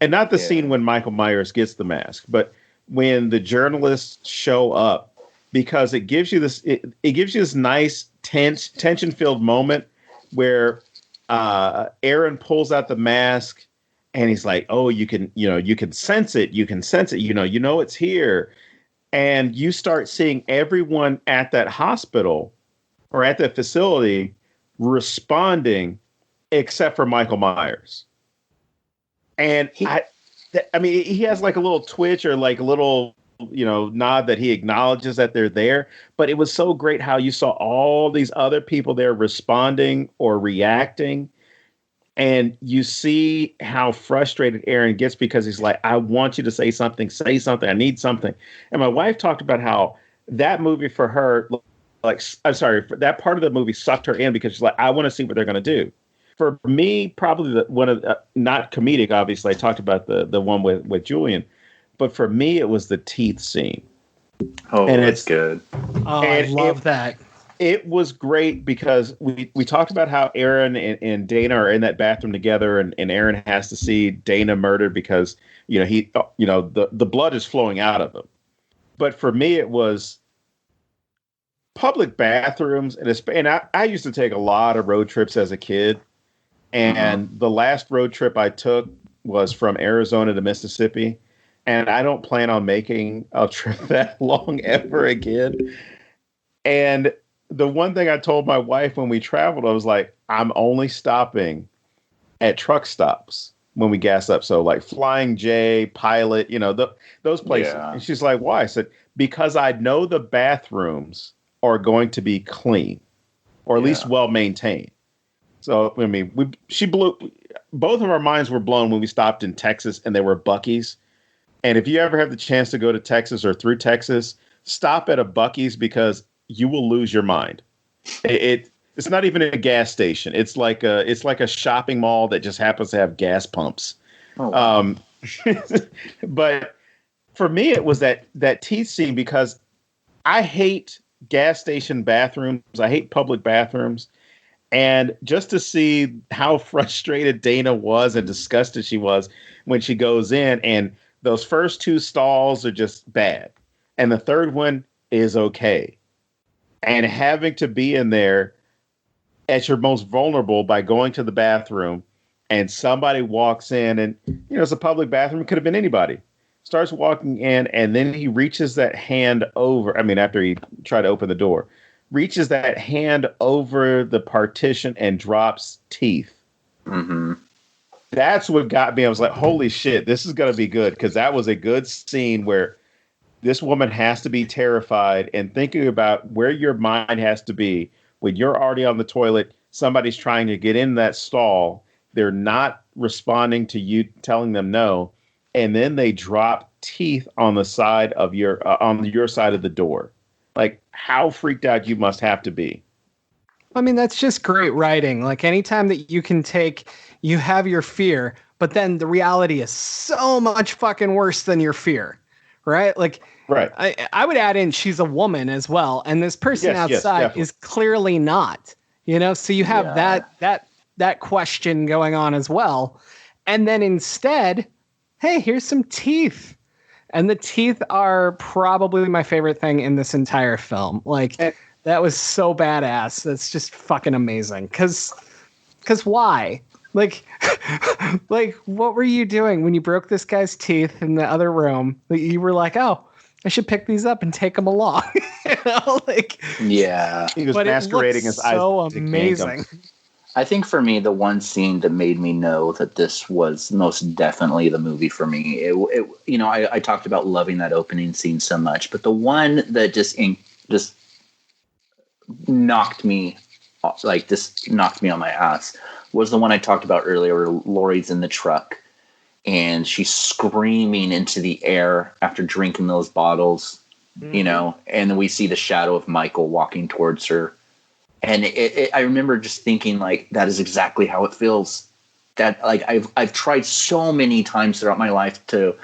And not the scene when Michael Myers gets the mask, but when the journalists show up, because it gives you this, it gives you this nice tension-filled moment where Aaron pulls out the mask and he's like, "Oh, you can sense it. You can sense it. You know it's here." And you start seeing everyone at that hospital or at that facility responding, except for Michael Myers. And he has like a little twitch or like a little, nod that he acknowledges that they're there. But it was so great how you saw all these other people there responding or reacting. And you see how frustrated Aaron gets because he's like, "I want you to say something, I need something." And my wife talked about how that movie for her, that part of the movie sucked her in because she's like, "I want to see what they're going to do." For me, probably one of not comedic, obviously. I talked about the one with Julian, but for me, it was the teeth scene. Oh, and it's good. Oh, I love that. It was great because we talked about how Aaron and Dana are in that bathroom together, and Aaron has to see Dana murdered because the blood is flowing out of him. But for me, it was public bathrooms, and I used to take a lot of road trips as a kid. And the last road trip I took was from Arizona to Mississippi. And I don't plan on making a trip that long ever again. And the one thing I told my wife when we traveled, I was like, I'm only stopping at truck stops when we gas up. So like Flying J, Pilot, those places. Yeah. And she's like, "Why?" I said, "Because I know the bathrooms are going to be clean or at least well maintained." So, I mean, both of our minds were blown when we stopped in Texas and there were Buc-ee's. And if you ever have the chance to go to Texas or through Texas, stop at a Buc-ee's because you will lose your mind. It's not even a gas station. It's like a shopping mall that just happens to have gas pumps. Oh, wow. But for me, it was that teeth scene because I hate gas station bathrooms. I hate public bathrooms. And just to see how frustrated Dana was and disgusted she was when she goes in, and those first two stalls are just bad. And the third one is okay. And having to be in there at your most vulnerable by going to the bathroom and somebody walks in and, it's a public bathroom. It could have been anybody. Starts walking in and then he reaches that hand over. I mean, after he tried to open the door. Reaches that hand over the partition and drops teeth. Mm-hmm. That's what got me. I was like, holy shit, this is going to be good. Because that was a good scene where this woman has to be terrified and thinking about where your mind has to be when you're already on the toilet. Somebody's trying to get in that stall. They're not responding to you telling them no. And then they drop teeth on the side of on your side of the door. Like, how freaked out you must have to be. I mean, that's just great writing. Like, anytime that you have your fear, but then the reality is so much fucking worse than your fear, right? Like, right. I would add in she's a woman as well. And this person outside is clearly not, so you have that question going on as well. And then instead, hey, here's some teeth. And the teeth are probably my favorite thing in this entire film. Like, that was so badass. That's just fucking amazing. Because why? Like, like, what were you doing when you broke this guy's teeth in the other room? You were like, oh, I should pick these up and take them along. Like, Yeah. He was but it masquerading looks as so Isaac amazing. Yankum. I think for me, the one scene that made me know that this was most definitely the movie for me, I talked about loving that opening scene so much, but the one that just knocked me, just knocked me on my ass, was the one I talked about earlier, where Laurie's in the truck and she's screaming into the air after drinking those bottles, and then we see the shadow of Michael walking towards her. And I remember just thinking, like, that is exactly how it feels. That, like, I've tried so many times throughout my life to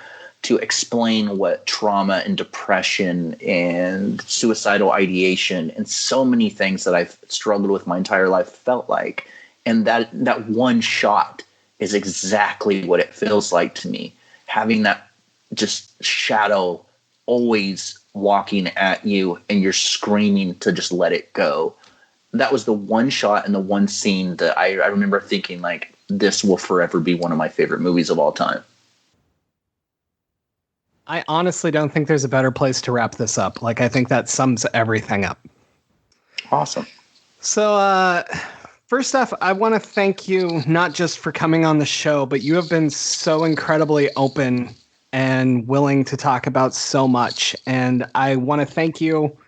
explain what trauma and depression and suicidal ideation and so many things that I've struggled with my entire life felt like. And that one shot is exactly what it feels like to me. Having that just shadow always walking at you and you're screaming to just let it go. That was the one shot and the one scene that I remember thinking, like, this will forever be one of my favorite movies of all time. I honestly don't think there's a better place to wrap this up. Like, I think that sums everything up. Awesome. So, first off, I want to thank you not just for coming on the show, but you have been so incredibly open and willing to talk about so much. And I want to thank you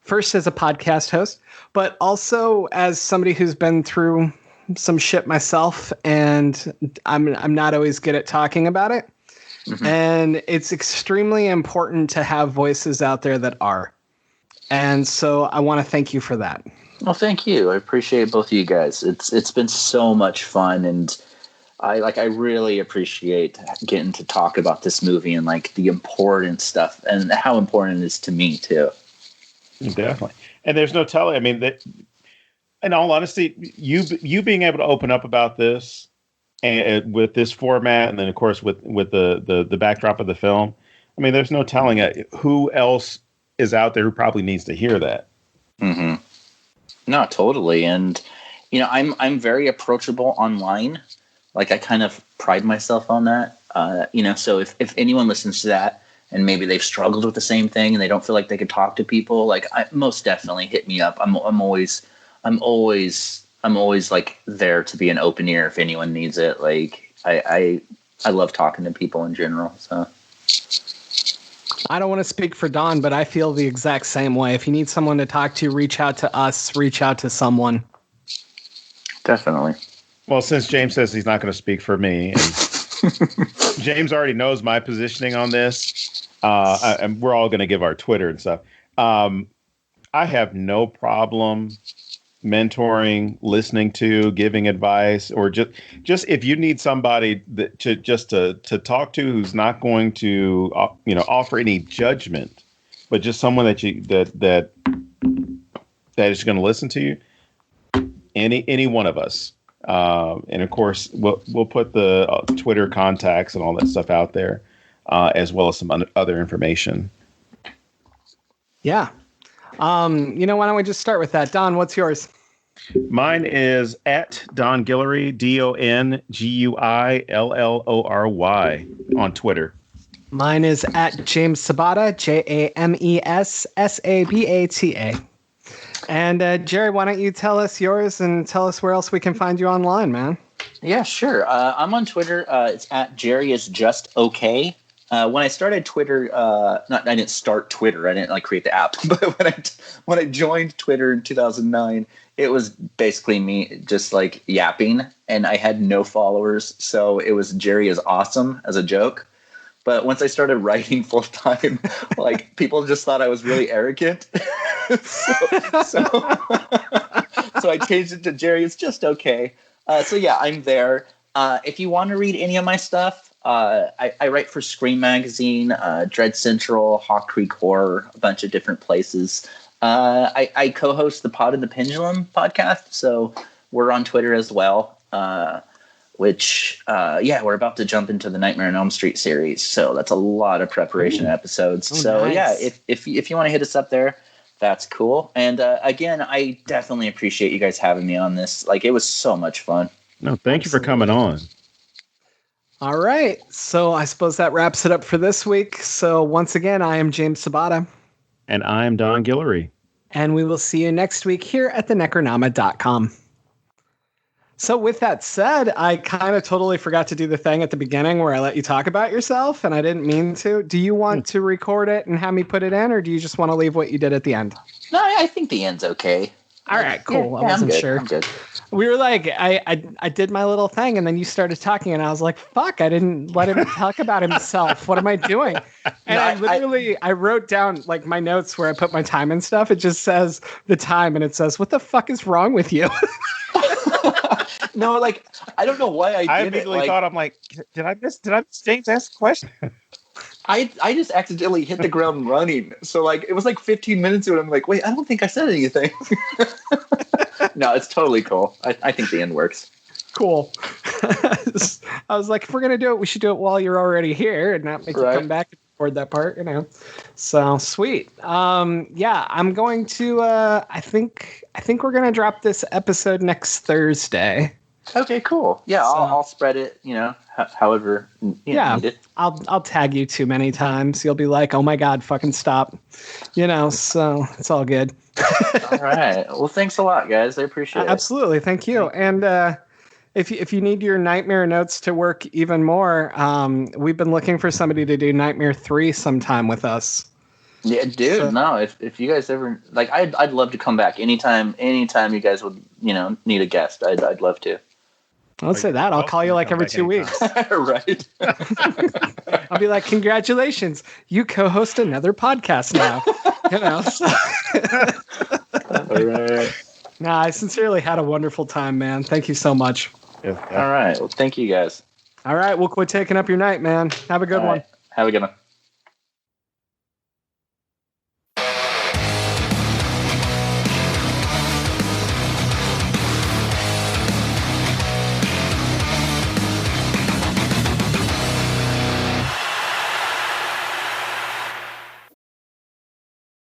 first as a podcast host, but also as somebody who's been through some shit myself, and I'm not always good at talking about it. Mm-hmm. And it's extremely important to have voices out there that are. And so I want to thank you for that. Well, thank you. I appreciate both of you guys. It's been so much fun, and I really appreciate getting to talk about this movie and, like, the important stuff and how important it is to me too. Definitely. And there's no telling. I mean, that, in all honesty, you being able to open up about this and with this format, and then of course with the backdrop of the film, I mean, there's no telling who else is out there who probably needs to hear that. Mm-hmm. No, totally. And I'm very approachable online. Like, I kind of pride myself on that. So if anyone listens to that and maybe they've struggled with the same thing and they don't feel like they could talk to people, like, most definitely hit me up. I'm always like there to be an open ear if anyone needs it. Like, I love talking to people in general. So I don't want to speak for Don, but I feel the exact same way. If you need someone to talk to, reach out to us, reach out to someone. Definitely. Well, since James says he's not going to speak for me, and James already knows my positioning on this, and we're all going to give our Twitter and stuff. I have no problem mentoring, listening to, giving advice, or just if you need somebody to talk to who's not going to offer any judgment, but just someone that is going to listen to you. Any one of us, and of course we'll put the Twitter contacts and all that stuff out there, as well as some other information. Yeah. Why don't we just start with that? Don, what's yours? Mine is at Don Guillory, DonGuillory on Twitter. Mine is at James Sabata, JamesSabata. And Jerry, why don't you tell us yours and tell us where else we can find you online, man? Yeah, sure. I'm on Twitter. It's at Jerry is just okay. When I started Twitter, I didn't start Twitter. I didn't create the app. But when I joined Twitter in 2009, it was basically me just yapping, and I had no followers. So it was Jerry is awesome as a joke. But once I started writing full time, people just thought I was really arrogant. So I changed it to Jerry is just okay. So yeah, I'm there. If you want to read any of my stuff, I write for Scream Magazine, Dread Central, Hawk Creek Horror, a bunch of different places. I co-host the PodAndPendulum podcast, so we're on Twitter as well. We're about to jump into the Nightmare on Elm Street series, so that's a lot of preparation episodes. So nice. Yeah, if you want to hit us up there, that's cool. And again, I definitely appreciate you guys having me on this. It was so much fun. No, thank you for coming on. All right. So I suppose that wraps it up for this week. So once again, I am James Sabata. And I am Don Guillory. And we will see you next week here at thenecronama.com. So with that said, I kind of totally forgot to do the thing at the beginning where I let you talk about yourself, and I didn't mean to. Do you want to record it and have me put it in, or do you just want to leave what you did at the end? No, I think the end's okay. All right, cool. Yeah, I wasn't sure. I'm good. We were like, I did my little thing, and then you started talking, and I was like, fuck, I didn't let him talk about himself. What am I doing? And I wrote down like my notes where I put my time and stuff. It just says the time, and it says, what the fuck is wrong with you? No, like, I don't know why I immediately thought, I'm like, did I miss James ask a question? I just accidentally hit the ground running. So like it was like 15 minutes ago and I'm like, wait, I don't think I said anything. No, it's totally cool. I think the end works. Cool. I was like, if we're gonna do it, we should do it while you're already here and not make you come back and record that part, So sweet. Yeah, I'm going to I think we're gonna drop this episode next Thursday. Okay, cool. Yeah, so, I'll spread it, however you need it. I'll tag you too many times. You'll be like, oh my God, fucking stop. So it's all good. All right. Well, thanks a lot, guys. I appreciate it. Absolutely. Thank you. And if you need your Nightmare notes to work even more, we've been looking for somebody to do Nightmare 3 sometime with us. Yeah, dude. So, no, if you guys ever like, I'd love to come back anytime you guys would need a guest. I'd love to. Let's say that. I'll call you like every 2 weeks. Right. I'll be like, congratulations, you co-host another podcast now. All right. Nah, I sincerely had a wonderful time, man. Thank you so much. Yeah. All right. Well, thank you guys. All right. We'll quit taking up your night, man. Have a good one. Have a good one.